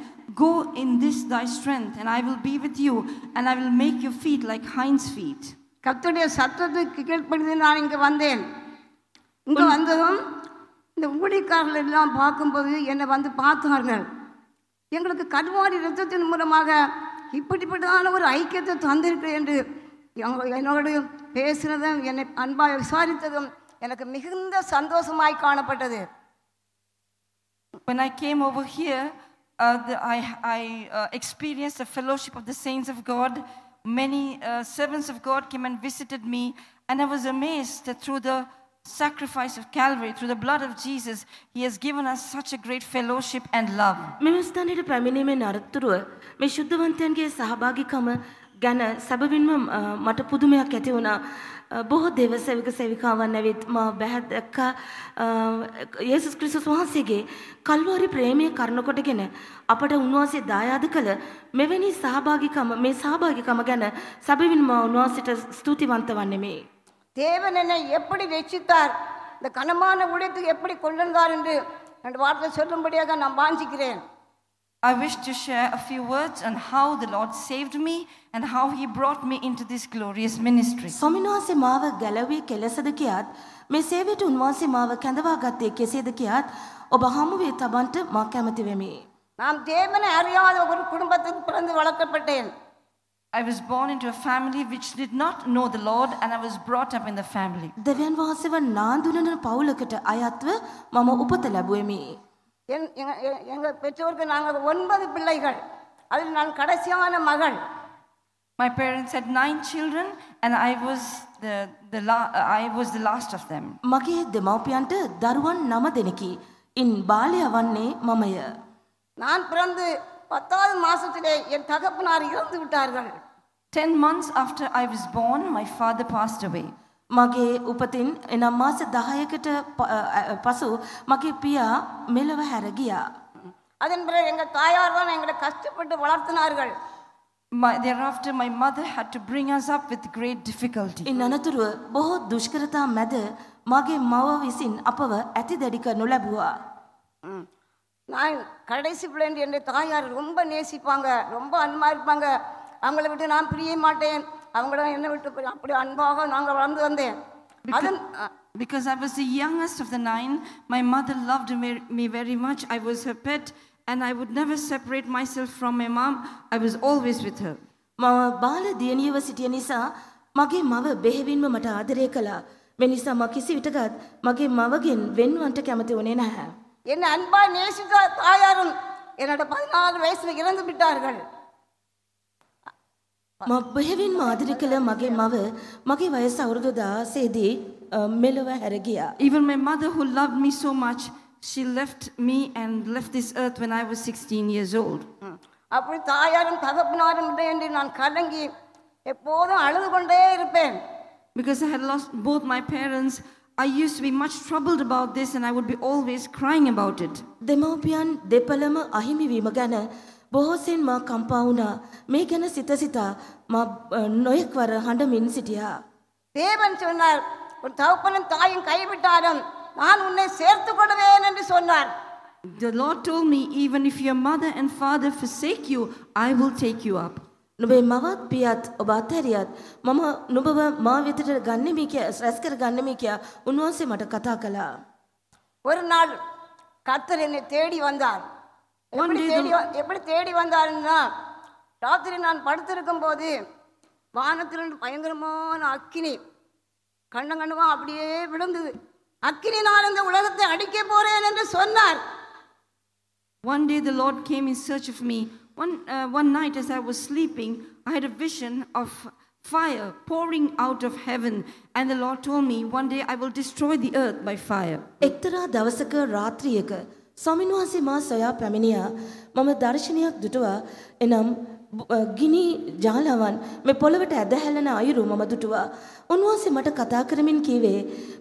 go in this thy strength and I will be with you and I will make your feet like hinds feet. கர்த்தருடைய சத்தத்துக்கு கீழ்ப்படிந்து நான் இங்கே வந்தேன். இங்கே வந்ததும் இந்த ஊழியக்காரர்கள் எல்லாம் பார்க்கும்போது என்னை வந்து பார்த்தார்கள். எங்களுக்கு கல்வாரி இரத்தத்தின் மூலமாக இப்படிப்பட்டதான ஒரு ஐக்கியத்தை தந்திருக்கிறேன் என்று என்னோடு பேசினதும் என்னை அன்பாக விசாரித்ததும் எனக்கு மிகுந்த சந்தோஷமாய் காணப்பட்டது. When I came over here, I experienced the fellowship of the saints of God. Many servants of God came and visited me, and I was amazed that through the sacrifice of Calvary, through the blood of Jesus, He has given us such a great fellowship and love. මෙම ස්ථානයට පැමිණීමෙන් අරතුරුව මේ ශුද්ධවන්තයන්ගේ සහභාගීකම ගැන සැබවින්ම මට පුදුමයක් ඇති වුණා. බොහෝ දේව සේවක සේවිකාවන් ඇවිත් මා බැහැ දැක්කා යේසුස් ක්‍රිස්තුස් වහන්සේගේ කල්වාරි ප්‍රේමය කරන කොටගෙන අපට උන්වහන්සේ දායාද කළ මෙවැනි මේ සහභාගිකම ගැන සැබවින්ම උන්වහන්සේට ස්තුතිවන්ත වන්නෙමි. தேவன் என்னை எப்படி ரட்சித்தார், இந்த கனமான ஊழியத்துக்கு எப்படி கொண்டு வந்தார் என்று ரெண்டு வார்த்தை சொல்லும்படியாக நான் வாஞ்சிக்கிறேன். I wish to share a few words on how the Lord saved me and how He brought me into this glorious ministry. ස්වාමීන් වහන්සේ මාව ගැලවී කෙලසද කියාත් මේ සේවයට උන්වහන්සේ මාව කැඳවා ගත්තේ කෙසේද කියාත් ඔබ හමුවේ තබන්ට මා කැමති වෙමි. நான் தேவனை அறியாத ஒரு குடும்பத்துக்கு பிறந்து வளர்க்கப்பட்டேன். I was born into a family which did not know the Lord, and I was brought up in the family. දෙවියන් වහන්සේව නාඳුනන පවුලකට අයත්ව මම උපත ලැබුවෙමි. எங்கள் பெற்றோருக்கு நாங்கள் 9 பிள்ளைகள், அதில் நான் கடைசியான மகள். My parents had 9 children, and I was the last of them. මගේ දෙමව්පියන්ට දරුවන් 9 දෙනෙකි. ඉන් බාලයා වන්නේ මමය. நான் பிறந்து 10வது மாசத்திலே என் தகப்பனார் இறந்து விட்டார்கள். 10 months after I was born, my father passed away. මගේ උපතින් එනම් මාස 10කට පසු මගේ පියා මෙලව හැර ගියා. அதன் பிறகு எங்கள் தாயார் தான் எங்களை கஷ்டப்பட்டு வளர்த்தினார்கள். Thereafter my mother had to bring us up with great difficulty. ඉන් අනතුරුව බොහෝ දුෂ්කරතා මැද මගේ මව විසින් අපව ඇතිදැඩි කරනු ලැබුවා. நான் கடைசி பிள்ளை என் தாயார் ரொம்ப நேசிப்பாங்க, ரொம்ப அன்பா இருப்பாங்க. அவங்கள விட்டு நான் பிரிய மாட்டேன், அவங்கள என்னை விட்டு அப்படி அன்பாக நாங்கள் வளர்ந்து வந்தேன். Because I was the youngest of the 9, my mother loved me very much. I was her pet, and I would never separate myself from my mom. I was always with her. මම බාල දියණියව සිටිය නිසා මගේ මව බෙහෙවින්ම මට ආදරය කළා. මේ නිසා මම කිසි විටකත් මගේ මවගෙන් වෙන්වන්ට කැමති වුණේ නැහැ. என்னை அன்பா நேசித்த தாயாரும் என்னோட 14 வயசுல இறந்து விட்டார்கள். බෙහෙවින්ම ආදරය කළ මගේ මව මගේ වයස අවුරුදු 16 දී මෙලොව හැර ගියා. Even my mother, who loved me so much, she left me and left this earth when I was 16 years old. அப்படி தாயாரும் தகப்பனாரும் இல்லை என்று நான் கலங்கி எப்போதும் அழுது கொண்டே இருப்பேன். Because I had lost both my parents, I used to be much troubled about this, and I would be always crying about it. දෙමව්පියන් දෙපළම අහිමි වීම ගැන බොහෝසෙන් මා කම්පා වුණා. මේ ගැන සිත සිතා මා නොයෙක් වර හඬමින් සිටියා. தேவன் சொன்னார், உன் தகப்பனும் தாயும் கைவிட்டாலும் நான் உன்னை சேர்த்து கொள்வேன் என்று சொன்னார். The Lord told me, even if your mother and father forsake you, I will take you up. නුඹේ මවත් පියත් ඔබ අත්හැරියත් මම නුඹව මා වෙතට ගන්නෙමි කියා රැස් කර ගන්නෙමි කියා උන්වහන්සේ මට කතා කළා. ஒரு நாள் கர்த்தர் என்னை தேடி வந்தார். எப்படி தேடி வந்தாருன்னா, ராத்திரி நான் படுத்திருக்கும் போது வானத்திலிருந்து பயங்கரமான அக்கினி கண்ணங்கண்ணுவா அப்படியே விழுந்தது. அக்கினி நான் இந்த உலகத்தை அடிக்க போறேன் என்று சொன்னார். One day the Lord came in search of me. One night as I was sleeping, I had a vision of fire pouring out of heaven, and the Lord told me, one day I will destroy the earth by fire. එක්තරා දවසක රාත්‍රියක ස්වාමීන් වහන්සේ මා සොයා පැමිණියා. මම දර්ශනයක් දුටුවා. එනම් ගිනි ජාලාවන් මේ පොළවට ඇදහැලෙන අයුරු මම දුටුවා. උන්වහන්සේ මට කතා කරමින් කීවේ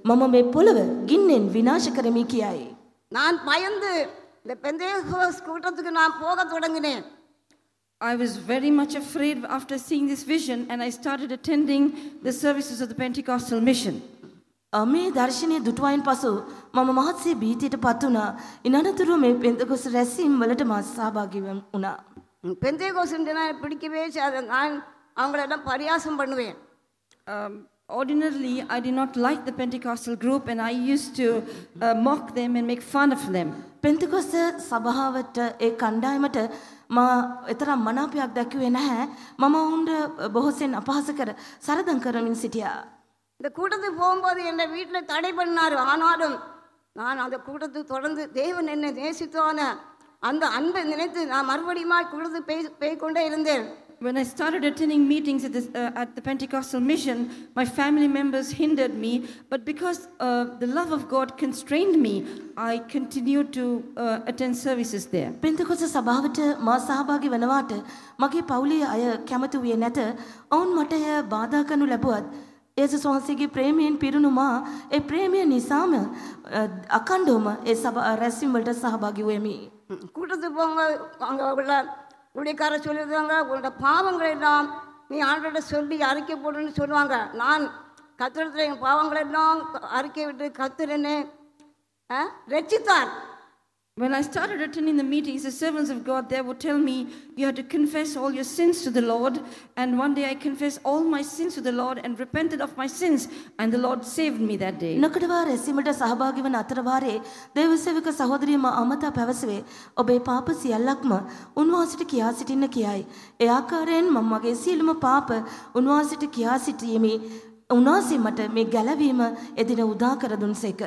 මම මේ පොළව ගින්නෙන් විනාශ කරමි කියයි. நான் பயந்து இந்த பெந்தேகோஸ் கூட்டத்துக்கு நான் போக தொடங்கினேன். I was very much afraid after seeing this vision, and I started attending the services of the Pentecostal mission. මේ දර්ශනය දුටුවයින් පසු මම මහත්සේ භීතියට පත් වුණා. ඉන් අනතුරුව මේ පෙන්තෙකොස් රැස්වීම වලට මා සහභාගී වුණා. பெந்தேகோஸ் நான் பிடிக்கவே நான் அவங்களெல்லாம் பரியாசம் பண்ணுவேன். Ordinarily, I did not like the Pentecostal group, and I used to mock them and make fun of them. පෙන්තෙකොස් සභාවට ඒ කණ්ඩායමට මා එතරම් මනාපයක් දැක්ුවේ නැහැ. මම වුන්ට බොහෝසෙන් අපහාස කර සරදම් කරමින් සිටියා. இந்த கூட்டத்துக்கு போகும்போது என்னை வீட்டில் தடை பண்ணார். ஆனாலும் நான் அந்த கூட்டத்துக்கு தொடர்ந்து தேவன் என்னை நேசித்தான அந்த அன்பை நினைத்து நான் மறுபடியும் கூட்டத்துக்கு போய்கொண்டே இருந்தேன். When I started attending meetings at the Pentecostal mission, my family members hindered me, but because the love of God constrained me, I continued to attend services there. පෙන්තෙකොස් සභාවට මා සහභාගී වනවාට මගේ පවුලේ අය කැමති වූයේ නැත. ඔවුන් මට එය බාධා කරනු ලැබුවත් ඒසුස් වහන්සේගේ ප්‍රේමයෙන් පිරුණු මා ඒ ප්‍රේමය නිසාම අකණ්ඩවම ඒ රැස්වීම වලට සහභාගී වෙමි. கூட்டத்துக்கு போங்க அங்கே உள்ள ஊழியக்காரர் சொல்லிடுவாங்க உங்களோட பாவங்களை எல்லாம் நீ ஆண்டோட சொல்லி அறிக்கை போடுன்னு சொல்லுவாங்க. நான் கத்திரத்தில் என் பாவங்களை எல்லாம் அறிக்கை விட்டு கத்துறேன்னு ரட்சித்தார். When I started attending the meetings, the servants of God there would tell me, you have to confess all your sins to the Lord. And one day I confessed all my sins to the Lord and repented of my sins. And the Lord saved me that day. නොකඩවා රැසීමට සහභාගී වන අතරවාරේ දේව සේවක සහෝදරිය මා අමතා පැවසුවේ ඔබේ පාප සියල්ලක්ම උන්වහන්සේට කියා සිටින්න කියයි. ඒ ආකාරයෙන් මම මගේ සියලුම පාප උන්වහන්සේට කියා සිටීමේ උන්වහන්සේ මට මේ ගැලවීම එදින උදා කර දුන්සේක.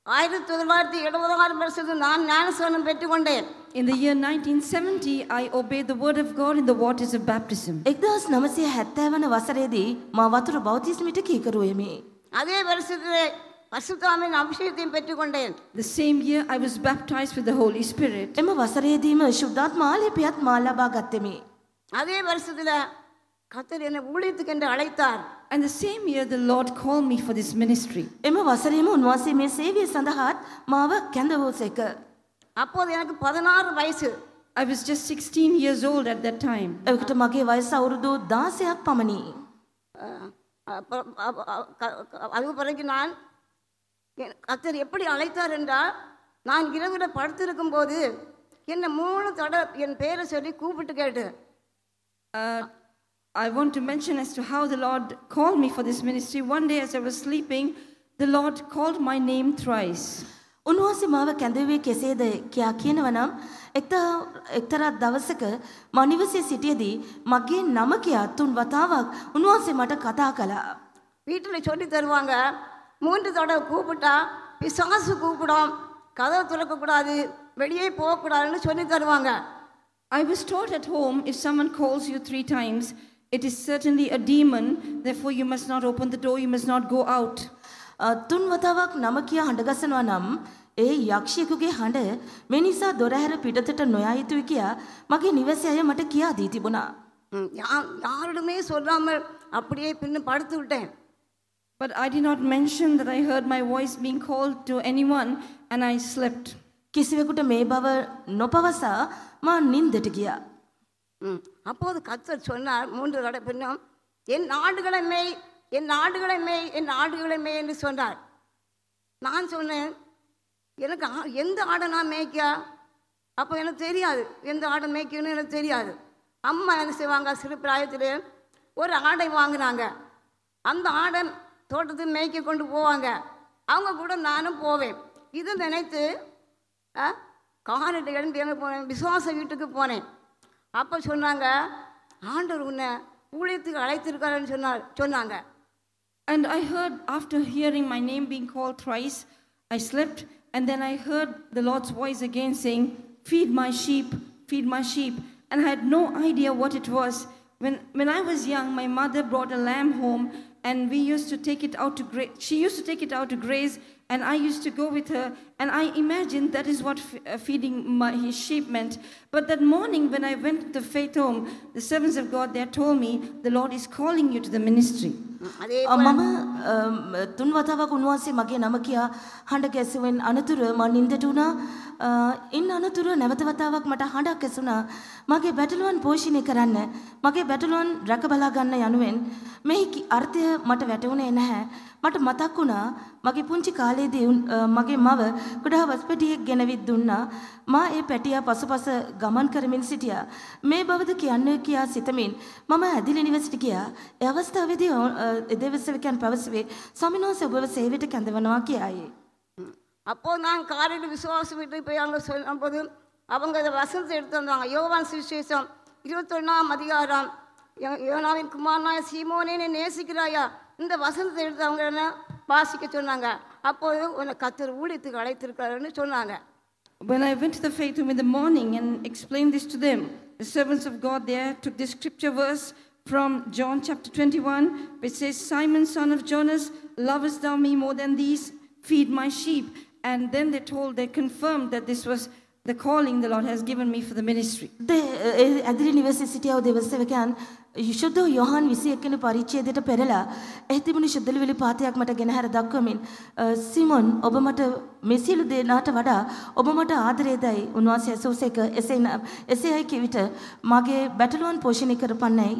1976 வருஷத்தில் நான் ஞானஸ்நானம் பெற்றுக்கொண்டேன். In the year 1970, I obeyed the word of God in the waters of baptism. 1970 වන වසරේදී මා වතුර බෞතිස්මයට කීකරුවෙමි. அதே வருஷத்திலே பரிசுத்தாவின் அபிஷேகத்தையும் பெற்றுக்கொண்டேன். The same year I was baptized with the Holy Spirit. එම වසරේදීම ශුද්ධාත්ම ආලේපයත් මා ලබා ගත්තෙමි. அதே வருஷத்துல கர்த்தர் என்னை ஊழியத்துக்கு என்று அழைத்தார். And the same year the Lord called me for this ministry. එම වසරේම උන්වහන්සේ මේ සේවය සඳහාත් මාව කැඳවුසේක. அப்போது எனக்கு 16 வயசு. I was just 16 years old at that time. එවකට මගේ වයස අවුරුදු 16ක් පමණි. அது பிறகு நான் கர்த்தர் எப்படி அழைத்தார் என்றால் நான் இரவில் படுத்திருக்கும் போது என்னை 3 தடவை என் பேரை சொல்லி கூப்பிட்டு கேட்டு. I want to mention as to how the Lord called me for this ministry. One day as I was sleeping, the Lord called my name thrice. උන්වහන්සේ මාව කැඳවුවේ කෙසේද කියා කියනවා නම් එක්තරා දවසක මා නිවසේ සිටියේදී මගේ නම කියා 3 වතාවක් උන්වහන්සේ මට කතා කළා. வீட்டில் சொல்லி தருவாங்க 3 தடவை கூப்பிட்டா பிசாசு கூப்பிடும், கதவை திறக்கக்கூடாது, வெளியே போகக்கூடாதுன்னு சொல்லி தருவாங்க. I was taught at home, if someone calls you 3 times, it is certainly a demon, therefore you must not open the door, you must not go out. 3 වතාවක් නම කියා හඬගසනවා නම් ඒ යක්ෂයෙකුගේ හඬ මේ නිසා දොරහැර පිටතට නොයා යුතුයි කියා මගේ නිවසේ අය මට කියා දී තිබුණා. யாரிடமே சொல்லாமல் அப்படியே பின்ன படுத்து விட்டேன். But I did not mention that I heard my voice being called to anyone and I slept. කිසිවෙකුට මේ බව නොපවසා මා නින්දට ගියා. அப்போது கர்த்தர் சொன்னார் 3 தடவை பின்னும் என் ஆடுகளை மேய், என் ஆடுகளை மேய், என் ஆடுகளை மேய் என்று சொன்னார். நான் சொன்னேன் எனக்கு எந்த ஆடை நான் மேய்க்கா? அப்போ எனக்கு தெரியாது எந்த ஆடை மேய்க்கணும்னு எனக்கு தெரியாது. அம்மா என்ன செய்வாங்க, சிறு பிராயத்திலே ஒரு ஆடை வாங்கினாங்க. அந்த ஆடை தோட்டத்துக்கு மேய்க்க கொண்டு போவாங்க. அவங்க கூட நானும் போவேன். இது நினைத்து காரிட்டு எழுந்து எங்கே போனேன், விசுவாச வீட்டுக்கு போனேன். அப்போ சொன்னாங்க ஆண்டவர் உன்னை ஊழியத்துக்கு அழைத்திருக்காருன்னு சொன்னாங்க. And I heard, after hearing my name being called thrice, I slept, and then I heard the Lord's voice again saying, feed my sheep, feed my sheep. And I had no idea what it was. When I was young, my mother brought a lamb home, and we used to take it out to graze. She used to take it out to graze, and I used to go with her, and I imagined that is what feeding his sheep meant. But that morning when I went to the faith home, the servants of God there told me, the Lord is calling you to the ministry. මම 3 වතාවක් උන්වහන්සේ මගේ නම කියා හඬ ගැසුවෙන් අනතුරු මම නින්දට වුණා. ඉන්න අනතුරු නැවත වතාවක් මට හඬක් ඇසුණා. මගේ බැටළුවන් පෝෂණය කරන්න, මගේ බැටළුවන් රැක බලා ගන්න යනුවෙන්. මේ අර්ථය මට වැටුනේ නැහැ. මට මතක් වුණා මගේ පුංචි කාලේදී මගේ මව කුඩා වස්පැටියෙක් ගෙනවිත් දුන්නා. මා ඒ පැටියා පසුපස ගමන් කරමින් සිටියා. මේ බවද කියන්නේ කියා සිතමින් මම ඇදිලි නිවසට ගියා. ඒ අවස්ථාවේදී දේවසේවකයන් පැවසුවේ ස්වාමීන් වහන්සේ ඔබව සේවයට කැඳවනවා කියයි. அப்போ நான் காலையில் விசுவாச வீட்டுக்கு போய் அங்கே சொல்லும்போது அவங்க இந்த வசனத்தை எடுத்து வந்தாங்க. யோவான் சுவிசேஷம் 21ஆம் அதிகாரம், யோனாவின் குமாரனாய சீமோனே நீ நேசிக்கிறாயா, இந்த வசனத்தை எடுத்து அவங்க என்ன வாசிக்க சொன்னாங்க. அப்போது உன்னை கர்த்தர் ஊழியத்துக்கு அழைத்திருக்காருன்னு சொன்னாங்க. When I went to the faith room in the morning and explained this to them, the servants of God there took this scripture verse from John chapter 21, which says, Simon, son of Jonas, lovest thou me more than these? Feed my sheep. And then they confirmed that this was the calling the Lord has given me for the ministry. ඇදිරි නිවසේ සිටියව දෙවසවකයන් යුෂුද්ධ යොහන් 21 වෙනි පරිච්ඡේදයට පෙරලා එහි තිබුණු ශුද්ධලවිලි පාතයක් මට ගෙනහැර දක්වමින් සිමොන් ඔබ මට මේ සියලු දේනාට වඩා ඔබ මට ආදරේදයි උන්වහන්සේ ඇසූසේක එසේයි කිවිට මගේ බැටළුවන් පෝෂණය කරපන්නයි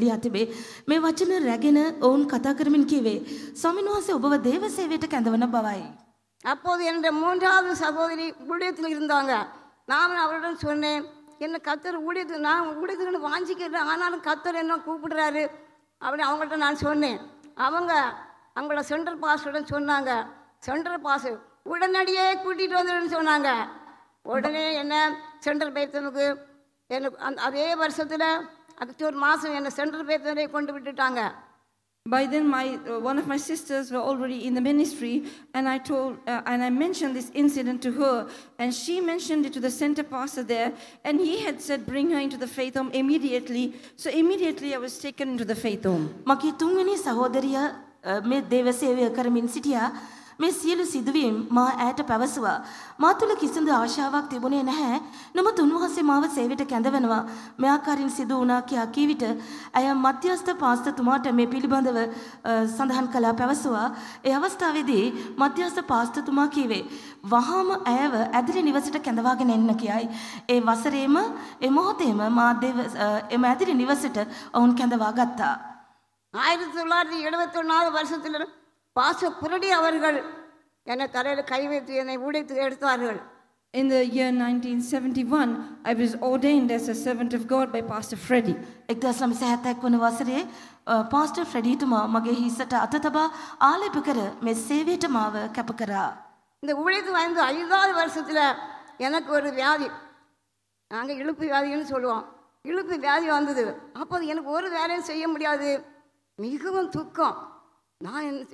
ලියා තිබේ. මේ වචන රැගෙන ඔවුන් කතා කරමින් කිව්වේ ස්වාමීන් වහන්සේ ඔබව දේව සේවයට කැඳවන බවයි. அப்போது என்னுடைய மூன்றாவது சகோதரி ஊழியத்தில் இருந்தாங்க. நான் அவரிடம் சொன்னேன், என்ன கத்தர் ஊழியத்தில் நான் ஊழியத்துக்கு வாஞ்சிக்கிறேன், ஆனாலும் கத்தர் என்ன கூப்பிடுறாரு அப்படின்னு அவங்கள்ட்ட நான் சொன்னேன். அவங்க அவங்களோட சென்ட்ரல் பாஸ்டருடன் சொன்னாங்க, சென்ட்ரல் பாஸ்டர் உடனடியே கூட்டிகிட்டு வந்துடுன்னு சொன்னாங்க. உடனே என்ன சென்ட்ரல் பேத்தனுக்கு எனக்கு அதே வருஷத்தில் அக்டோபர் மாதம் என்னை சென்ட்ரல் பேத்தனை கொண்டு விட்டுட்டாங்க. By then, one of my sisters were already in the ministry, and I mentioned this incident to her, and she mentioned it to the center pastor there, and he had said, bring her into the faith home immediately. So immediately I was taken into the faith home. මගේ තුන්වෙනි සහෝදරිය මේ දේව සේවය කරමින් සිටියා. මේ සියලු සිදුවීම් මා ඈට පැවසුවා. මා තුල කිසිදු ආශාවක් තිබුණේ නැහැ. නමුත් උන්වහන්සේ මාව සේවයට කැඳවනවා. මේ ආකාරයෙන් සිදු වුණා කියා කී විට අය මධ්‍යස්ථ පාස්තතුමාට මේ පිළිබඳව සඳහන් කළා පැවසුවා. ඒ අවස්ථාවේදී මධ්‍යස්ථ පාස්තතුමා කීවේ වහාම ඇයව ඇදිරි නිවසට කැඳවාගෙන එන්න කියයි. ඒ වසරේම ඒ මොහොතේම මා එම ඇදිරි නිවසට ඔවුන් කැඳවා ගත්තා. 1971 வருஷத்தில் பாஸ்டர் புரடி அவர்கள் என்னை தலையில் கை வைத்து என்னை ஊழியத்துக்கு எடுத்தார்கள். In the year 1971, I was ordained as a servant of God by Pastor Freddie. 1971 වන වසරේ පාස්ටර් ෆ්‍රෙඩීතුමා මගේ හිසට අත තබා ආලේප කර මේ සේවයට මාව කැප කරා. இந்த ஊழியத்துக்கு வந்து 5வது வருஷத்தில் எனக்கு ஒரு வியாதி, நாங்கள் இழுப்பு வியாதின்னு சொல்லுவோம், இழுப்பு வியாதி வந்தது. அப்போது எனக்கு ஒரு வேலையும் செய்ய முடியாது, மிகவும் துக்கம். நான்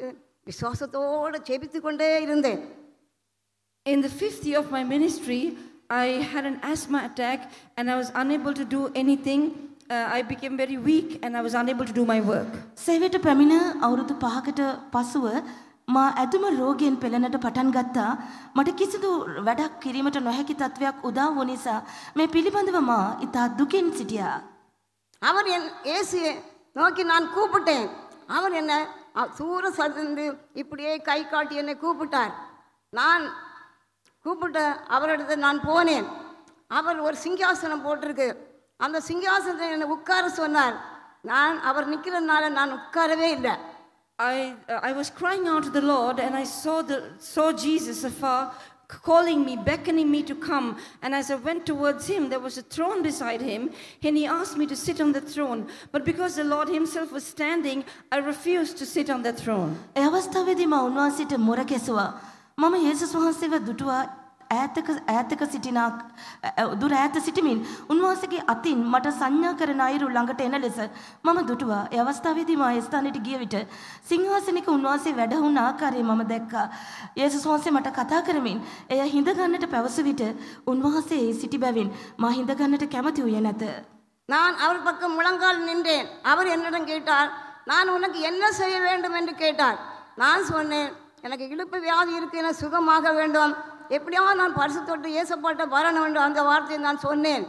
விசுவாசத்தோடு ஜெபித்து கொண்டே இருந்தேன். In the 5th year of my ministry, I had an asthma attack and I was unable to do anything. I became very weak and I was unable to do my work. සේවයට පැමිණ අවුරුදු 5කට පසුව මා ඇදුම රෝගයෙන් පෙළෙන්නට පටන් ගත්තා. මට කිසිදු වැඩක් කිරීමට නොහැකි තත්වයක් උදා වූ නිසා මේ පිළිබඳව මා ඉතා දුකින් සිටියා. அவர் என் இயேசுவை நோக்கி நான் கூப்பிட்டேன். அவர் என்னை தூர சதிர்ந்து இப்படியே கை காட்டி என்னை கூப்பிட்டார். நான் கூப்பிட்ட அவரிடத்தில் நான் போனேன். அவர் ஒரு சிங்காசனம் போட்டிருக்கு, அந்த சிங்காசனத்தை என்னை உட்கார சொன்னார். நான் அவர் நிற்கிறதுனால நான் உட்காரவே இல்லை. I was crying out to the Lord and I saw Jesus afar calling me, beckoning me to come, and as I went towards him there was a throne beside him and he asked me to sit on the throne, but because the Lord himself was standing I refused to sit on the throne. ඒ අවස්ථාවේදී මා උන්වහන්සේට මොර කෙසුවා. මම යේසුස් වහන්සේව දුටුවා. ඈතක සිටිනා දුර ඈත සිටමින් උන්වහන්සේගේ අතින් මට සංඥා කරන අයුරු ළඟට එන ලෙස මම දුටුවා. ඒ අවස්ථාවේදී මා ඒ ස්ථානෙට ගිය විට සිංහාසනික උන්වහන්සේ වැඩ වුණ ආකාරය මම දැක්කා. යේසුස් වහන්සේ මට කතා කරමින් එය හිඳ ගන්නට පැවසු විට උන්වහන්සේ සිටි බැවින් මා හිඳ ගන්නට කැමති වූයේ නැත. நான் அவர் பக்கம் முழங்கால் நின்றேன். அவர் என்னிடம் கேட்டார், நான் உனக்கு என்ன செய்ய வேண்டும் என்று கேட்டார். நான் சொன்னேன், எனக்கு இடுப்பு வியாதி இருக்கு, எனக்கு சுகமாக வேண்டும், எப்படியாவது நான் பரிசுத்தோடு இயேசுப்பாட்ட வரணும் என்று அந்த வார்த்தையை நான் சொன்னேன்.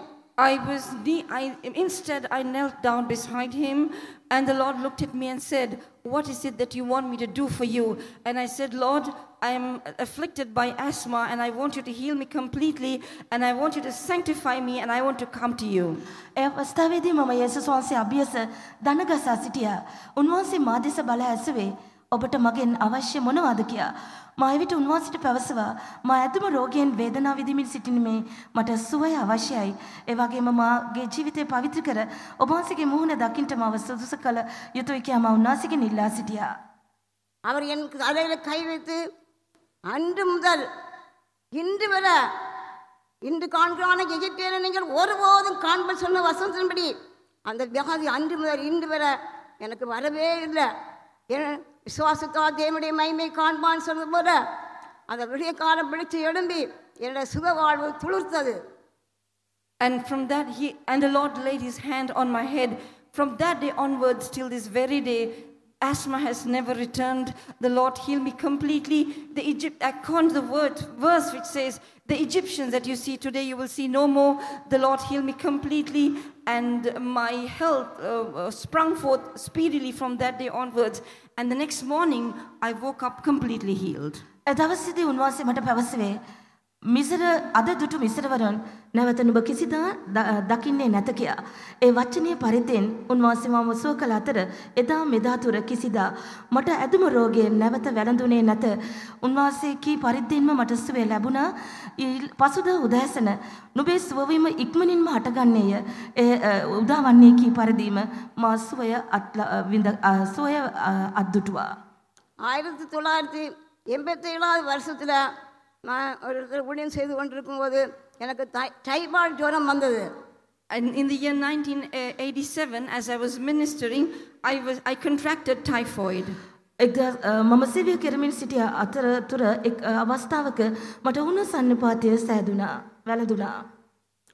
Instead I knelt down beside him and the Lord looked at me and said, what is it that you want me to do for you? And I said, Lord, I am afflicted by asthma and I want you to heal me completely and I want you to sanctify me and I want to come to you. ඒ අවස්ථාවේදී මම යේසුස් වහන්සේ අභියස දනගසා සිටියා. උන්වහන්සේ මා දෙස බලා ඇසුවේ ඔබට මගෙන් අවශ්‍ය මොනවද කියා. මා එවිට උන්වහන්සේට පැවසුවා මා ඇදුම රෝගයෙන් වේදනාව විඳිමින් සිටින්නේ මට සුවය අවශ්‍යයි. ඒ වගේම මාගේ ජීවිතය පවිත්‍ර කර ඔබ වහන්සේගේ මුහුණ දකින්නට මාව සුදුසු කළ යුතුයි කියා මා උන්වහන්සේගෙන් ඉල්ලා සිටියා. அவர் என் தலையில் கை வைத்து அன்று முதல் இன்று வரை இன்று காண்கிறான எகிப்தியரை நீங்கள் ஒருபோதும் காண்பல் சொன்ன வசனத்தின்படி அந்த வியாதி அன்று முதல் இன்று வரை எனக்கு வரவே இல்லை. விசுவாசத்தால் தேவனுடைய மகிமை காண்பான்னு சொன்னது போல அந்த விடிய காலம் விழித்து எழும்பி என்னுடைய சுக வாழ்வு துளிர்த்தது. And from that and the Lord laid his hand on my head. From that day onwards till this very day, asthma has never returned. The Lord healed me completely. I conned the verse which says, The Egyptians that you see today, you will see no more. The Lord healed me completely, and my health sprung forth speedily from that day onwards. And the next morning, I woke up completely healed. දවසේදී උන්වහන්සේ මට පැවසුවේ මිසර අද දුටු මිසරවරුන් නැවත නුඹ කිසිදා දකින්නේ නැත කියා. ඒ වචනීය පරිද්දෙන් උන්වහන්සේ මම සුව කළ අතර එදා මෙදා තුර කිසිදා මට ඇදුම රෝගයෙන් නැවත වැළඳුනේ නැත. උන්වහන්සේ කී පරිද්දෙන්ම මට සුවය ලැබුණා. පසුදා උදෑසන නුඹේ සුවවීම ඉක්මනින්ම හටගන්නේය. ඒ උදාවන්නේ කී පරිදිම මා සුවය අත්දුටුවා. 1987 வருஷத்தில் நான் ஒரு இடத்துல ஊழியம் செய்து கொண்டிருக்கும்போது எனக்கு டைபாய்டு ஜுரம் வந்தது. And in the year 1987, as I was ministering, I contracted typhoid. මම සේවය කරමින් සිටිය අතරතුර එක් අවස්ථාවක මට වුණ සන්නපාතය සෑදුනා වැළඳුණා.